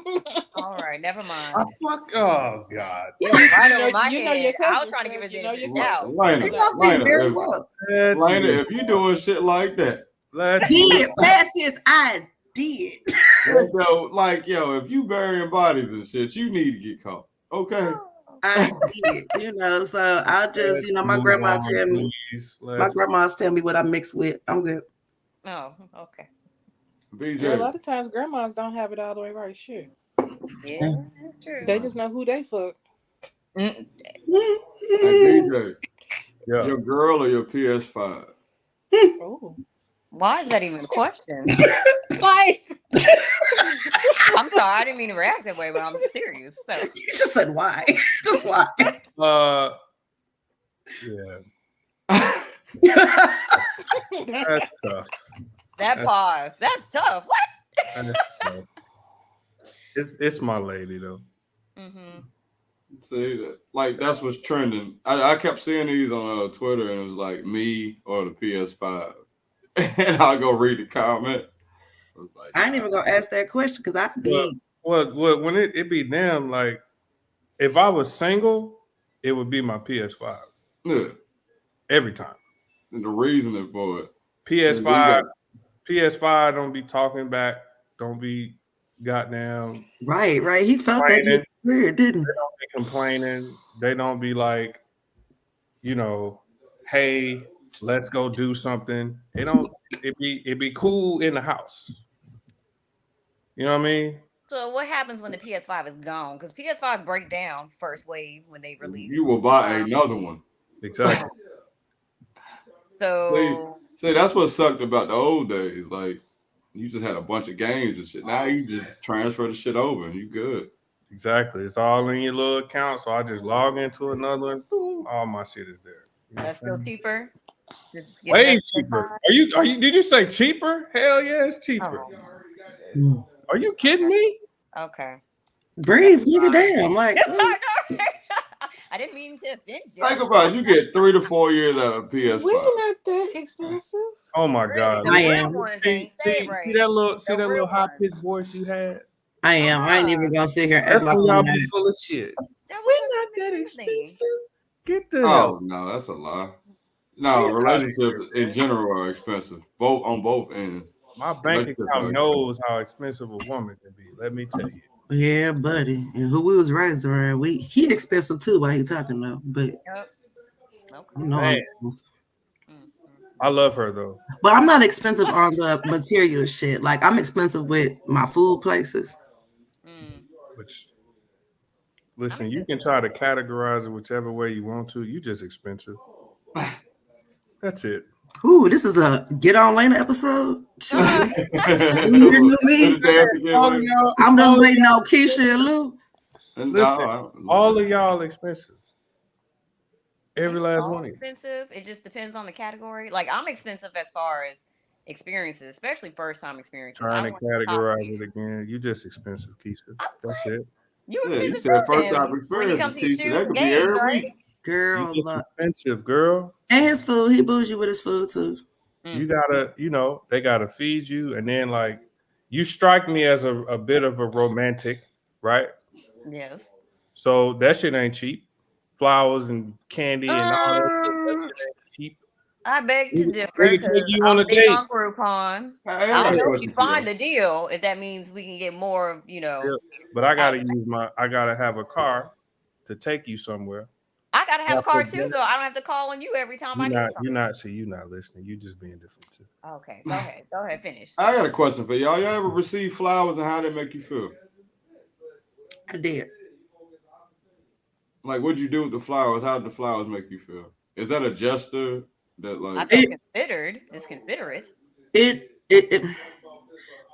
All right. Never mind. Oh God. Yeah, I was trying to give it the doubt. Lena, if you doing shit like that, I did. Yo, if you burying bodies and shit, you need to get caught. Okay. I did, so I'll just, my grandma tell me. My grandma's tell me what I mix with. I'm good. Oh, okay. BJ. Yeah, a lot of times grandmas don't have it all the way right. Sure. Yeah, that's true. They just know who they fuck. Hey, BJ, your girl or your PS5? Oh. Why is that even a question? Like, I'm sorry, I didn't mean to react that way, but I'm serious. So. You just said why? Just why? Yeah. That's tough. Pause. That's tough. What? That's tough. It's my lady though. See that? Like that's what's trending. I kept seeing these on Twitter, and it was like me or the PS5. And I'll go read the comments. I ain't even gonna ask that question because I did. Well, when it be them, like if I was single, it would be my PS5. Yeah. Every time. And the reasoning for it. PS5 don't be talking back. Don't be goddamn. Right. He felt that weird, didn't he? They don't be complaining. They don't be like, hey, let's go do something. It be cool in the house. You know what I mean? So what happens when the PS5 is gone? Because PS5s break down first wave when they release. You will buy another one. Exactly. So see, that's what sucked about the old days. Like you just had a bunch of games and shit. Now you just transfer the shit over and you good. Exactly. It's all in your little account. So I just log into another one. Boom, all my shit is there. That's still cheaper. Way cheaper. Are you? Did you say cheaper? Hell yeah, it's cheaper. Mm. Are you kidding me? Okay. Breathe, nigga, damn. Like, I didn't mean to offend you. Think about it. You get 3 to 4 years out of PS5. We're not that expensive. Oh my god! I am. See that little high pitched voice you had. I am. I ain't even gonna sit here and act That's like when I'm y'all not. be full of shit. We're not that expensive. Get the Oh no, that's a lie. No, relationships in general are expensive. On both ends. My bank account knows how expensive a woman can be. Let me tell you. Yeah, buddy. And who we was raised around, he expensive too while he talking though. But you know I'm expensive. I love her though. But I'm not expensive on the material shit. Like I'm expensive with my food places. Which, listen, you can try to categorize it whichever way you want to. You just expensive. That's it. Ooh, this is a Get On Lena episode. I'm just waiting on Keisha and Lou. Listen, all of y'all expensive. Every last one of you. Expensive. It just depends on the category. Like I'm expensive as far as experiences, especially first time experiences. Trying to categorize it again. You just expensive, Keisha. That's it. You said first time experiences, Keisha. That could be every week. Girl, you just expensive, girl. And his food, he bougie with his food too. You gotta, they gotta feed you, and then like you strike me as a bit of a romantic, right? Yes. So that shit ain't cheap. Flowers and candy and all that shit ain't cheap. I beg to differ. They can take you on a big date. On Groupon. I'll help you find the deal if that means we can get more, Yeah, but I gotta have a car to take you somewhere. I gotta have a car too, so I don't have to call on you every time I need something. You're not listening. You just being defensive. Okay, go ahead, finish. I got a question for y'all. Y'all ever receive flowers and how they make you feel? I did. Like, what'd you do with the flowers? How did the flowers make you feel? Is that a gesture that like? I feel considered. It's considerate. It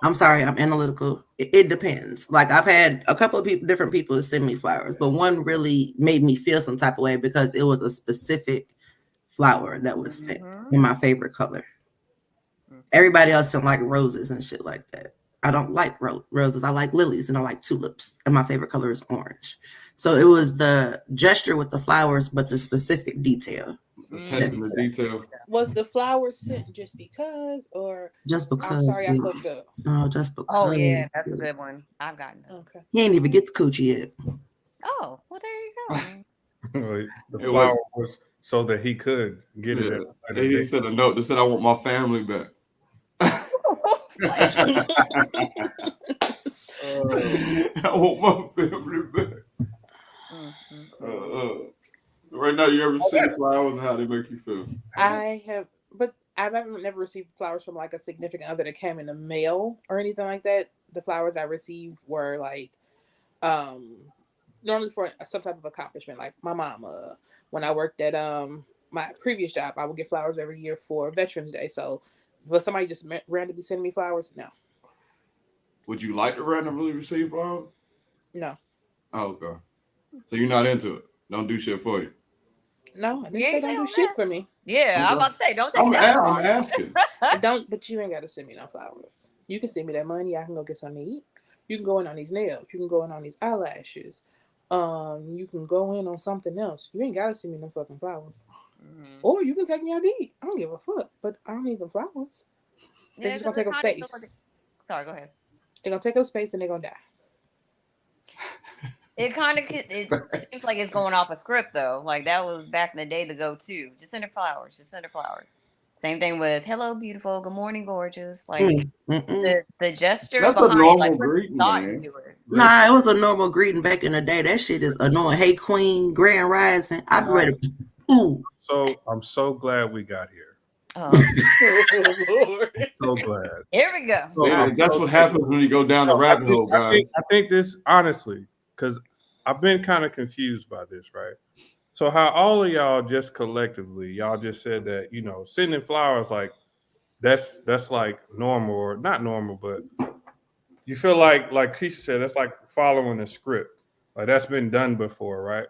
I'm sorry, I'm analytical. It depends. Like I've had a couple of different people send me flowers, but one really made me feel some type of way because it was a specific flower that was sent in my favorite color. Everybody else sent like roses and shit like that. I don't like roses. I like lilies and I like tulips, and my favorite color is orange. So it was the gesture with the flowers, but the specific detail. Attention to detail. Was the flowers sent just because, or just because? I'm sorry, I fucked up. No, just because. Oh yeah, that's a good one. I've gotten that. Okay. He ain't even get the coochie yet. Oh well, there you go. The flower was so that he could get it. He said a note that said, "I want my family back." I want my family back. Right now, you ever see flowers and how they make you feel? I have, but I've never received flowers from like a significant other that came in the mail or anything like that. The flowers I received were like, normally for some type of accomplishment. Like my mama, when I worked at my previous job, I would get flowers every year for Veterans Day. So, but somebody just randomly sending me flowers? No. Would you like to randomly receive flowers? No. Oh, okay. So you're not into it. Don't do shit for you. No, I didn't say don't do shit for me. Yeah, I'm about to say don't take that. I'm asking. But you ain't got to send me no flowers. You can send me that money. I can go get something to eat. You can go in on these nails. You can go in on these eyelashes. You can go in on something else. You ain't got to send me no fucking flowers. Or you can take me out to eat. I don't give a fuck. But I don't need them flowers. They're just gonna take up space. Sorry, go ahead. They're gonna take up space and they're gonna die. It seems like it's going off a script though. Like that was back in the day, the go-to. Just send her flowers. Just send her flowers. Same thing with "Hello, beautiful. Good morning, gorgeous." Like the gesture. That's behind, a normal like, greeting, man. Nah, it was a normal greeting back in the day. That shit is annoying. Hey, Queen, Grand Rising. I'd be ready to poo. So I'm so glad we got here. Oh. So glad. Here we go. That's what happens when you go down the rabbit hole, guys. I think this, honestly, because I've been kind of confused by this, right? So how all of y'all just collectively, y'all just said that, sending flowers, like, that's like normal, or not normal, but you feel like Keisha said, that's like following a script. Like that's been done before, right?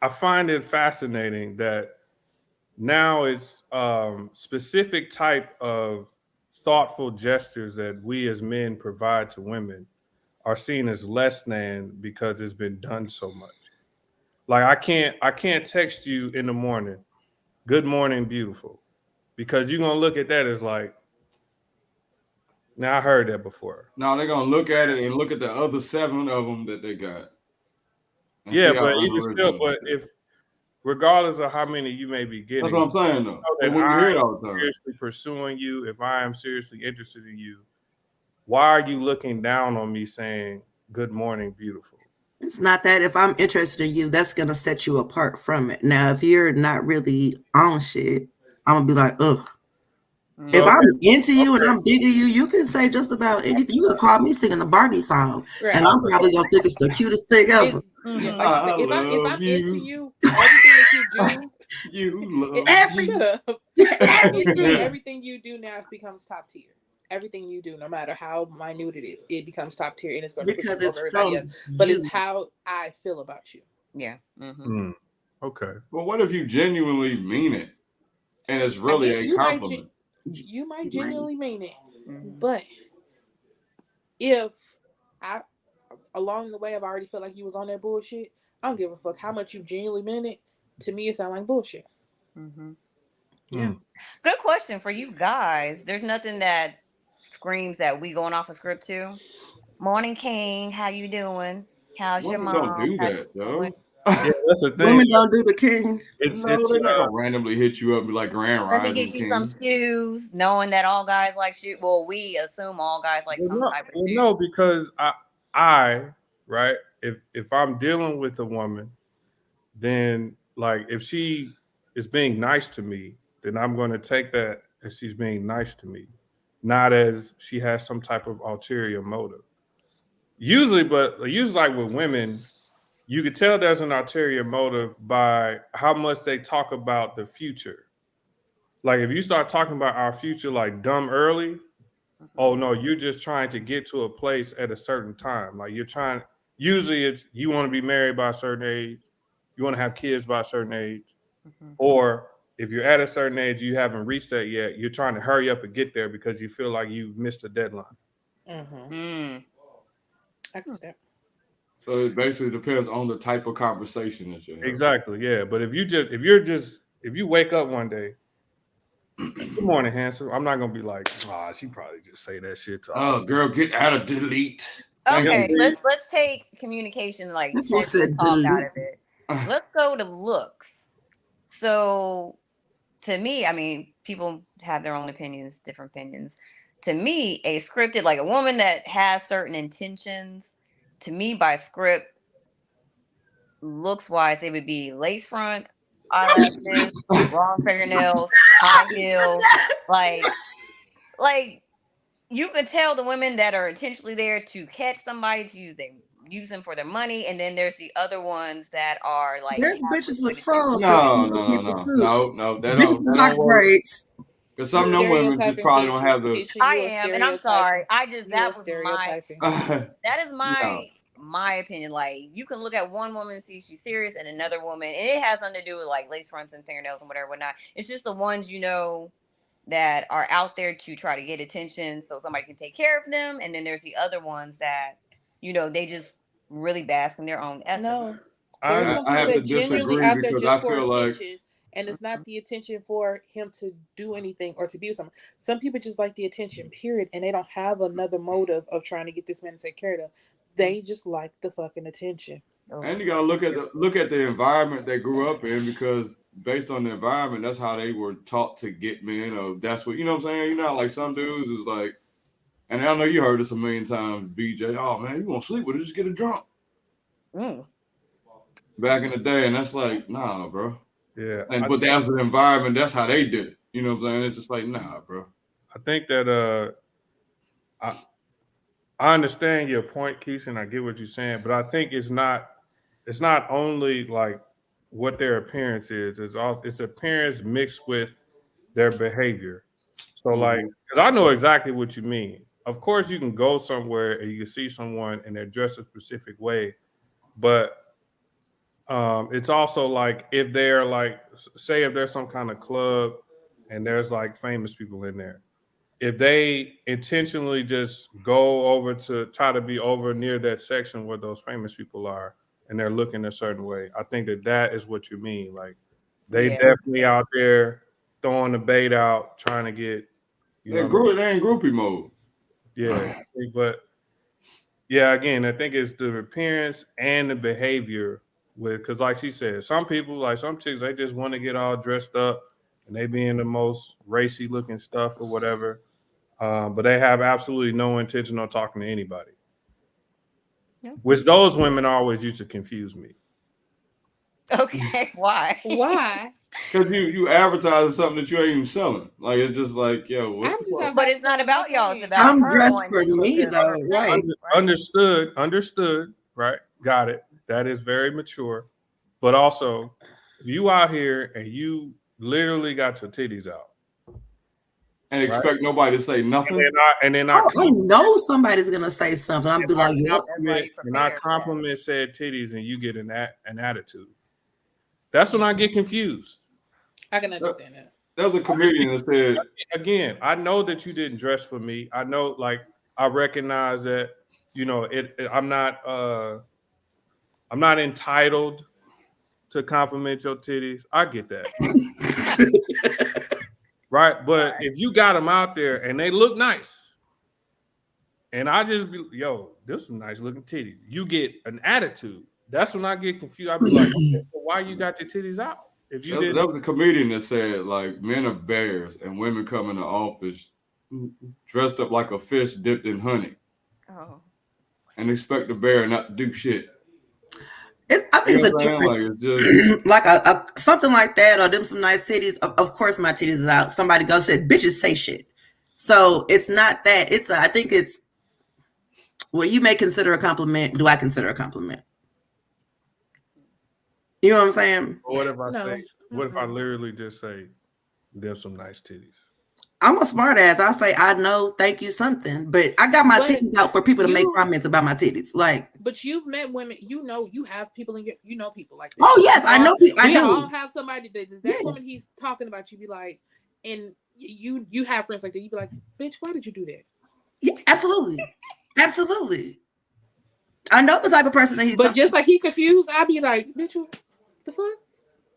I find it fascinating that now it's specific type of thoughtful gestures that we as men provide to women are seen as less than because it's been done so much. Like I can't text you in the morning, good morning, beautiful, because you're gonna look at that as like, now I heard that before. Now they're gonna look at it and look at the other 7 of them that they got. Yeah, but even still, but if regardless of how many you may be getting, that's what I'm saying though. That when you hear it all the I'm time, seriously pursuing you, if I am seriously interested in you, why are you looking down on me saying good morning, beautiful? It's not that. If I'm interested in you, that's gonna set you apart from it. Now, if you're not really on shit, I'm gonna be like, ugh. If I'm into you and I'm digging you, you can say just about anything. You could call me singing a Barney song, and I'm probably gonna think it's the cutest thing ever. Yeah, like if I'm into you, everything that you do, you love shut up. Everything you do now becomes top tier. Everything you do, no matter how minute it is, it becomes top tier, and it's going to put you over everybody else. But it's how I feel about you. Yeah. Okay. Well, what if you genuinely mean it, and it's really a compliment? You might genuinely mean it, but if I along the way I've already felt like you was on that bullshit, I don't give a fuck how much you genuinely meant it. To me, it sounds like bullshit. Yeah. Good question for you guys. There's nothing that screams that we going off a script to. Morning, King. How you doing? How's your mom? Don't do that, though. Yeah, that's the thing. Women don't do the king. It's they're not gonna randomly hit you up and be like Grand Rising. Let me get you some shoes, knowing that all guys like shoes. Well, we assume all guys like some type of shoes. No, because I right. If I'm dealing with a woman, then like if she is being nice to me, then I'm going to take that as she's being nice to me, not as she has some type of ulterior motive. Usually like with women, you could tell there's an ulterior motive by how much they talk about the future. Like if you start talking about our future like dumb early, oh no, you're just trying to get to a place at a certain time. Like usually it's you want to be married by a certain age, you want to have kids by a certain age, or if you're at a certain age, you haven't reached that yet, you're trying to hurry up and get there because you feel like you missed a deadline. So it basically depends on the type of conversation that you're having. Exactly, yeah. But if you wake up one day, good morning, handsome. I'm not gonna be like, she probably just say that shit to oh girl, get out of delete. Okay, let's take communication like text and talk out of it. Let's go to looks. So to me, I mean, people have their own opinions, different opinions. To me, a scripted, like a woman that has certain intentions, to me by script, looks wise, it would be lace front, eyelashes, long fingernails, high heels, like you could tell the women that are intentionally there to catch somebody to use them for their money, and then there's the other ones that are like there's bitches with frogs. No, that don't work. Because some of them women just probably don't have the. I am, and I'm sorry. That is my opinion. Like you can look at one woman and see she's serious, and another woman, and it has nothing to do with like lace fronts and fingernails and whatnot. It's just the ones that are out there to try to get attention so somebody can take care of them, and then there's the other ones that they just really bask in their own essence. No, there's some people that genuinely out there just for attention, and it's not the attention for him to do anything or to be with someone. Some people just like the attention, period, and they don't have another motive of trying to get this man to take care of them. They just like the fucking attention. And you gotta look at the environment they grew up in, because based on the environment, that's how they were taught to get men. Or that's what, you know what I'm saying? You know, like some dudes is like, and I know you heard this a million times, BJ. Oh man, you want to sleep with her? Just get her drunk. Back in the day, and that's like, nah, bro. Yeah. But that's the environment. That's how they did it. You know what I'm saying? It's just like, nah, bro. I think that I understand your point, Keisha, and I get what you're saying, but I think it's not only like what their appearance is. It's appearance mixed with their behavior. So like, because I know exactly what you mean. Of course, you can go somewhere and you can see someone and they're dressed a specific way, but it's also like if they're like, say if there's some kind of club and there's like famous people in there, if they intentionally just go over to try to be over near that section where those famous people are and they're looking a certain way, I think that is what you mean. Like they definitely out there throwing the bait out, trying to get, they in groupie mode. Yeah, but yeah, again, I think it's the appearance and the behavior because like she said, some people, like some chicks, they just want to get all dressed up and they be in the most racy looking stuff or whatever. But they have absolutely no intention on talking to anybody. Yep. Which those women always used to confuse me. Okay, why? Why? Because you advertising something that you ain't even selling. Like it's just like, yo, but it's not about y'all. It's about I'm dressed for me though, right? Understood, right? Got it. That is very mature. But also, if you out here and you literally got your titties out. And expect nobody to say nothing. And then I know somebody's gonna say something. I'll be like, "Yep." And I compliment said titties, and you get an attitude. That's when I get confused. I can understand that. There was a comedian that said, "Again, I know that you didn't dress for me. I know, like, I recognize that. You know, I'm not entitled to compliment your titties. I get that." Right, but if you got them out there and they look nice, and I just be, yo, this is some nice looking titties. You get an attitude. That's when I get confused. I be like, okay, so why you got your titties out? If you didn't, that was a comedian that said like men are bears and women come in the office dressed up like a fish dipped in honey, and expect the bear not to do shit. I think it's a different, like, it's just like a something like that, or them some nice titties. Of course, my titties is out. Somebody goes said, "Bitches say shit." So it's not that. It's I think it's what you may consider a compliment. Do I consider a compliment? You know what I'm saying? Or what if I say? What if I literally just say, "There's some nice titties"? I'm a smart ass. I say, I know, thank you, something. But I got my titties out for people to make comments about my titties. Like, but you've met women, you have people in your, people like that. Oh yes, I know people. We all have somebody that woman he's talking about. You be like, and you have friends like that. You be like, bitch, why did you do that? Yeah, absolutely, absolutely. I know the type of person that he's. But just like he confused, I'd be like, bitch, what the fuck?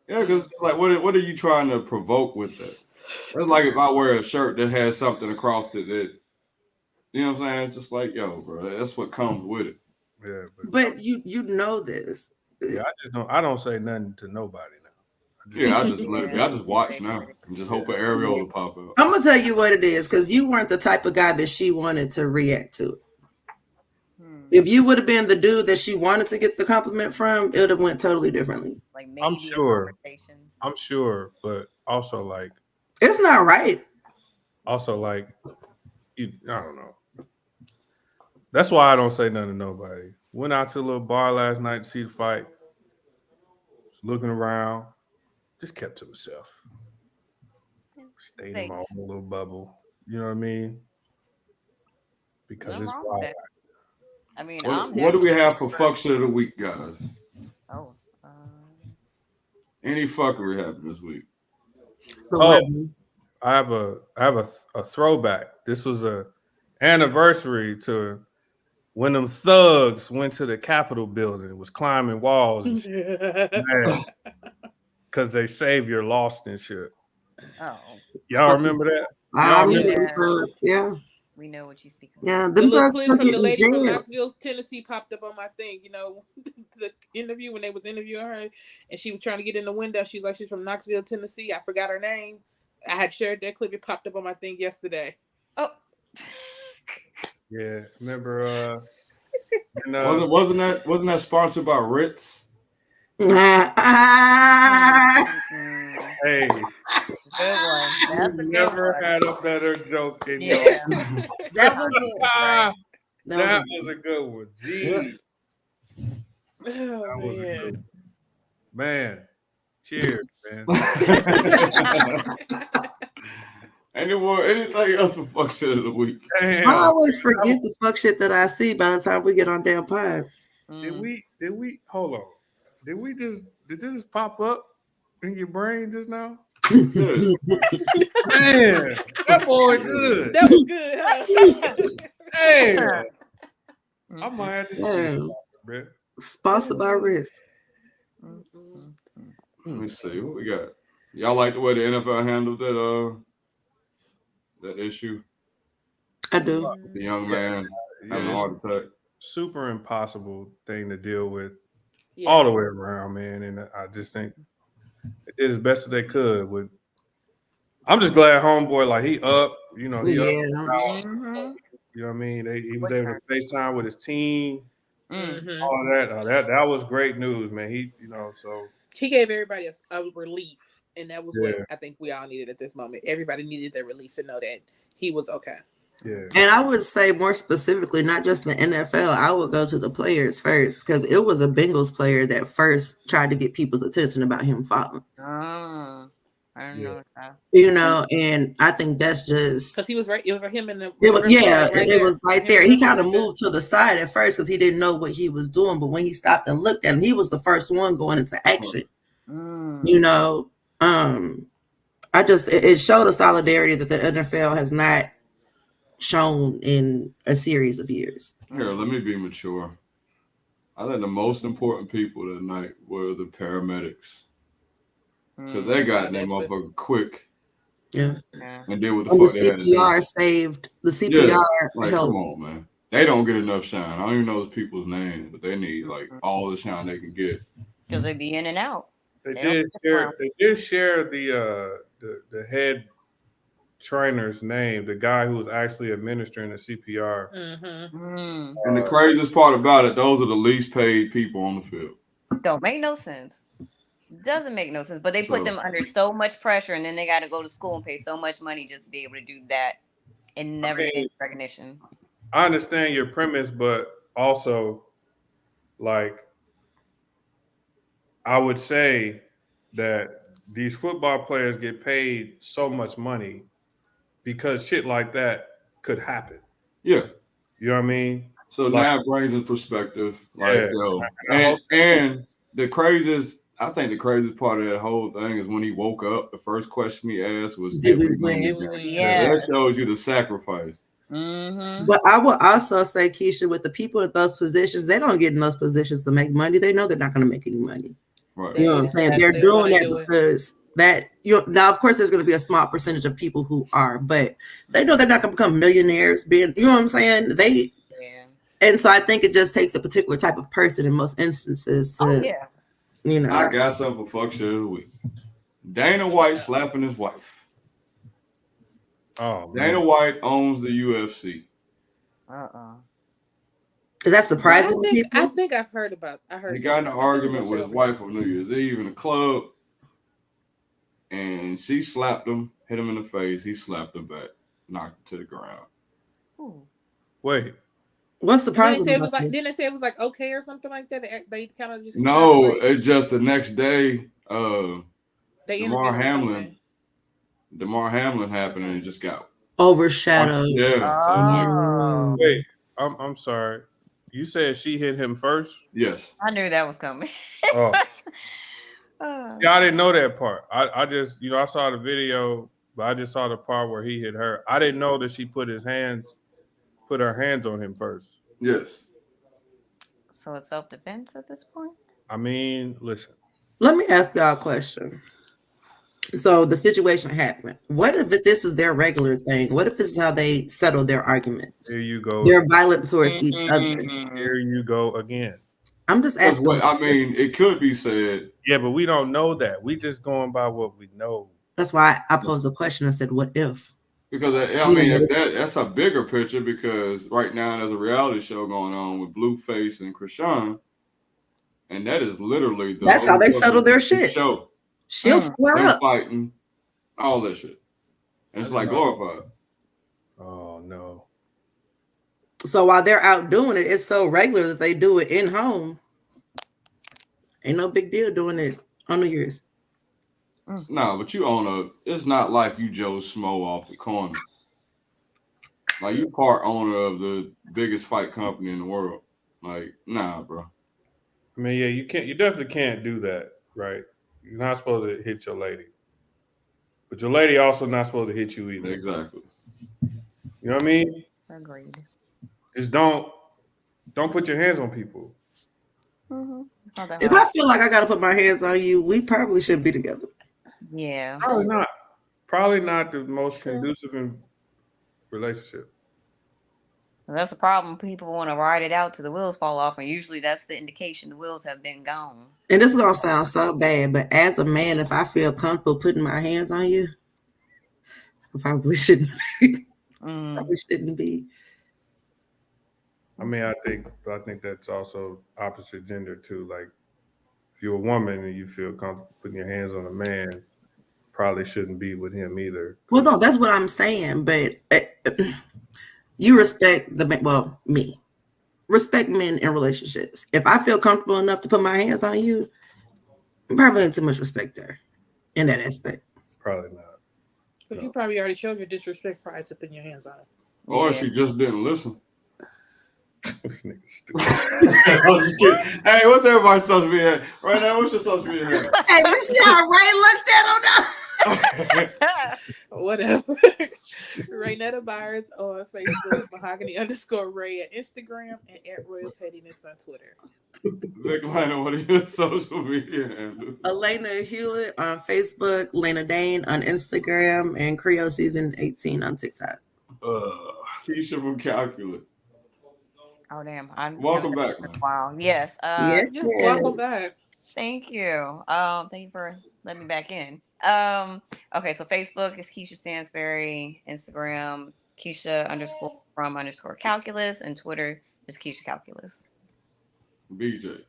Yeah, because like, what are you trying to provoke with that? It's like if I wear a shirt that has something across it that, you know what I'm saying? It's just like, yo, bro, that's what comes with it. Yeah, but you know this. Yeah, I don't say nothing to nobody now. I just let it be. I just watch now and just hope an areola pop up. I'm gonna tell you what it is, because you weren't the type of guy that she wanted to react to. If you would have been the dude that she wanted to get the compliment from, it would have went totally differently. Like maybe I'm sure, but also like it's not right. Also, like, I don't know. That's why I don't say nothing to nobody. Went out to a little bar last night to see the fight. Just looking around. Just kept to myself. Stayed in my own little bubble. You know what I mean? Because it's wild. I mean, what do we have for fuck shit of the week, guys? Any fuckery happened this week? I have a throwback. This was a anniversary to when them thugs went to the Capitol building. It was climbing walls and shit. Because they savior lost and shit. Oh, y'all remember that? Yeah. We know what you speak of. Yeah, the little clip from the lady from Knoxville, Tennessee popped up on my thing. You know, the interview when they was interviewing her, and she was trying to get in the window. She was like, she's from Knoxville, Tennessee. I forgot her name. I had shared that clip. It popped up on my thing yesterday. Oh, yeah. Remember? Wasn't that sponsored by Ritz? Hey, good one. That's never had a better joke in your. That was a good one. Gee. That was a good one. Man. Cheers, man. Anything else for fuck shit of the week? Damn. I always forget the fuck shit that I see by the time we get on damn pod. Did we hold on? Did this just pop up in your brain just now? Man, that boy good. That was good, huh? Damn. I might have to speak, bro. Sponsored by Risk. Let me see what we got. Y'all like the way the NFL handled that issue? I do. The young man having a heart attack. Super impossible thing to deal with all the way around, man. And I just think they did as best as they could. I'm just glad homeboy, like he up, he up. You know what I mean? He was able to FaceTime with his team. All of that. That was great news, man. So he gave everybody a relief, and that was what I think we all needed at this moment. Everybody needed their relief to know that he was okay. Yeah. And I would say more specifically, not just the NFL, I would go to the players first, because it was a Bengals player that first tried to get people's attention about him falling. I don't know that. And I think that's just because he was right. It was for him in the. It was right there. He kind of moved to the side at first because he didn't know what he was doing, but when he stopped and looked at him, he was the first one going into action. It showed a solidarity that the NFL has not shown in a series of years. Here, let me be mature. I think the most important people tonight were the paramedics. Because they got that motherfucker quick. Yeah. And did what the fuck they had to do. CPR saved. The CPR helped. Come on, man. They don't get enough shine. I don't even know those people's names, but they need all the shine they can get. Because they be in and out. They did share the head trainer's name, the guy who was actually administering the CPR. And the craziest part about it, those are the least paid people on the field. Don't make no sense. Doesn't make no sense. But they put them under so much pressure, and then they got to go to school and pay so much money just to be able to do that and never get any recognition. I understand your premise, but also, I would say that these football players get paid so much money because shit like that could happen. Yeah. You know what I mean? So now it brings in perspective. And the craziest part of that whole thing is when he woke up, the first question he asked was, did we win? That shows you the sacrifice. But I will also say, Keisha, with the people in those positions, they don't get in those positions to make money. They know they're not going to make any money. Right. You know what I'm saying? They're doing that because now, of course, there's going to be a small percentage of people who are, but they know they're not going to become millionaires. You know what I'm saying? And so I think it just takes a particular type of person in most instances to, I got something for fuck shit of the week. Dana White slapping his wife. Oh, Dana White owns the UFC. Is that surprising? I think I've heard about. He got in an argument with his wife on New Year's Eve in a club, and she slapped him, hit him in the face. He slapped her back, knocked her to the ground. Wait. What's surprising? Didn't they say it was like okay or something like that? They kind of just it's just the next day. Damar Hamlin happened, and it just got overshadowed. Wait, I'm sorry. You said she hit him first? Yes. I knew that was coming. See, I didn't know that part. I just, I saw the video, but I just saw the part where he hit her. I didn't know that she put her hands on him first. Yes. So it's self-defense at this point? I mean, listen. Let me ask y'all a question. So the situation happened. What if this is their regular thing? What if this is how they settle their arguments? Here you go. They're violent towards each other. Here you go again. I'm just asking. I mean, it could be said. Yeah, but we don't know that. We just going by what we know. That's why I posed a question and said, what if? Because, that's a bigger picture because right now there's a reality show going on with Blueface and Krishan. And that is literally that's how they settle their shit. Show. She'll square up. Fighting, all that shit. And it's like glorified. Oh, no. So while they're out doing it, it's so regular that they do it in home. Ain't no big deal doing it on New Year's. No, but you own it's not like you Joe Smo off the corner. Like you part owner of the biggest fight company in the world. Like, nah, bro. I mean, yeah, you can't. You definitely can't do that, right? You're not supposed to hit your lady, but your lady also not supposed to hit you either. Exactly. You know what I mean? Agreed. Just don't put your hands on people. Mm-hmm. It's not that If hard. I feel like I gotta put my hands on you, we probably shouldn't be together. Yeah. Probably not. Probably not the most conducive in relationship. And that's the problem. People want to ride it out till the wheels fall off, and usually that's the indication the wheels have been gone. And this is gonna sound so bad, but as a man, if I feel comfortable putting my hands on you, I probably shouldn't be. Probably shouldn't be. I mean, I think that's also opposite gender too. Like, if you're a woman and you feel comfortable putting your hands on a man, probably shouldn't be with him either. Well, no, that's what I'm saying. But you respect the well, me. Respect men in relationships. If I feel comfortable enough to put my hands on you, probably ain't too much respect there in that aspect. Probably not. But you probably already showed your disrespect prior to putting your hands on it. Or she just didn't listen. This nigga stupid. I'm just kidding. Hey, what's everybody's social media? Right now, what's your social media? Hey, you see how Ray looked at him? Whatever. Raynetta Byers on Facebook, Mahogany_Ray at Instagram, and at Royal Pettiness on Twitter. Vic Liner, what are your social media handles? Elena Hewlett on Facebook, Lena Dane on Instagram, and Creole Season 18 on TikTok. Keisha from Calculus. Oh damn! Welcome back. Wow. Yes. Yes. Welcome back. Thank you. Thank you for letting me back in. Okay, so Facebook is Keisha Stansberry, Instagram Keisha_from_calculus, and Twitter is Keisha Calculus. BJ.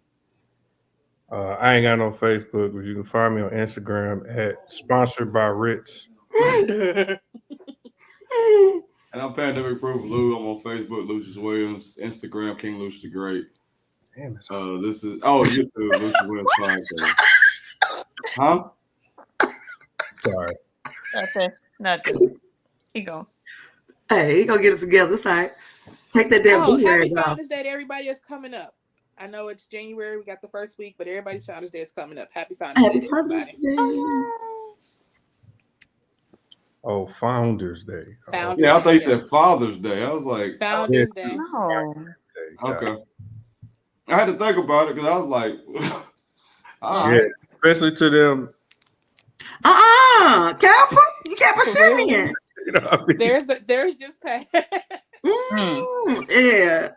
I ain't got no Facebook, but you can find me on Instagram at sponsored by Ritz. And I'm Pandemic Proof Lou. I'm on Facebook, Lucious Williams. Instagram, King Lucious the Great. Damn, this is YouTube, Lucious Williams Podcast. Huh? Sorry. Nothing. Keep going. Hey, you gonna get it together. It's like, take that damn Happy boomerang off. Founders Day to everybody that's coming up. I know it's January, we got the first week, but everybody's Founders Day is coming up. Happy Founders Day to everybody. Oh, Founders Day. Founders Yeah, I thought you Day, said yes. Father's Day. I was like, Founders Day. No. okay. I had to think about it because I was like, all Yeah, right. especially to them. Kappa, you Kappa Simeon. You know what I mean? There's just Pat. Yeah.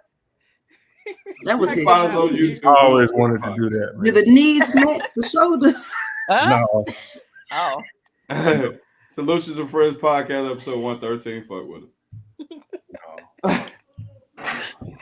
That was it. Find us on YouTube. I always wanted to do that, man. Do the knees match the shoulders? No. Oh. Solutions and Friends Podcast, episode 113. Fuck with it. No.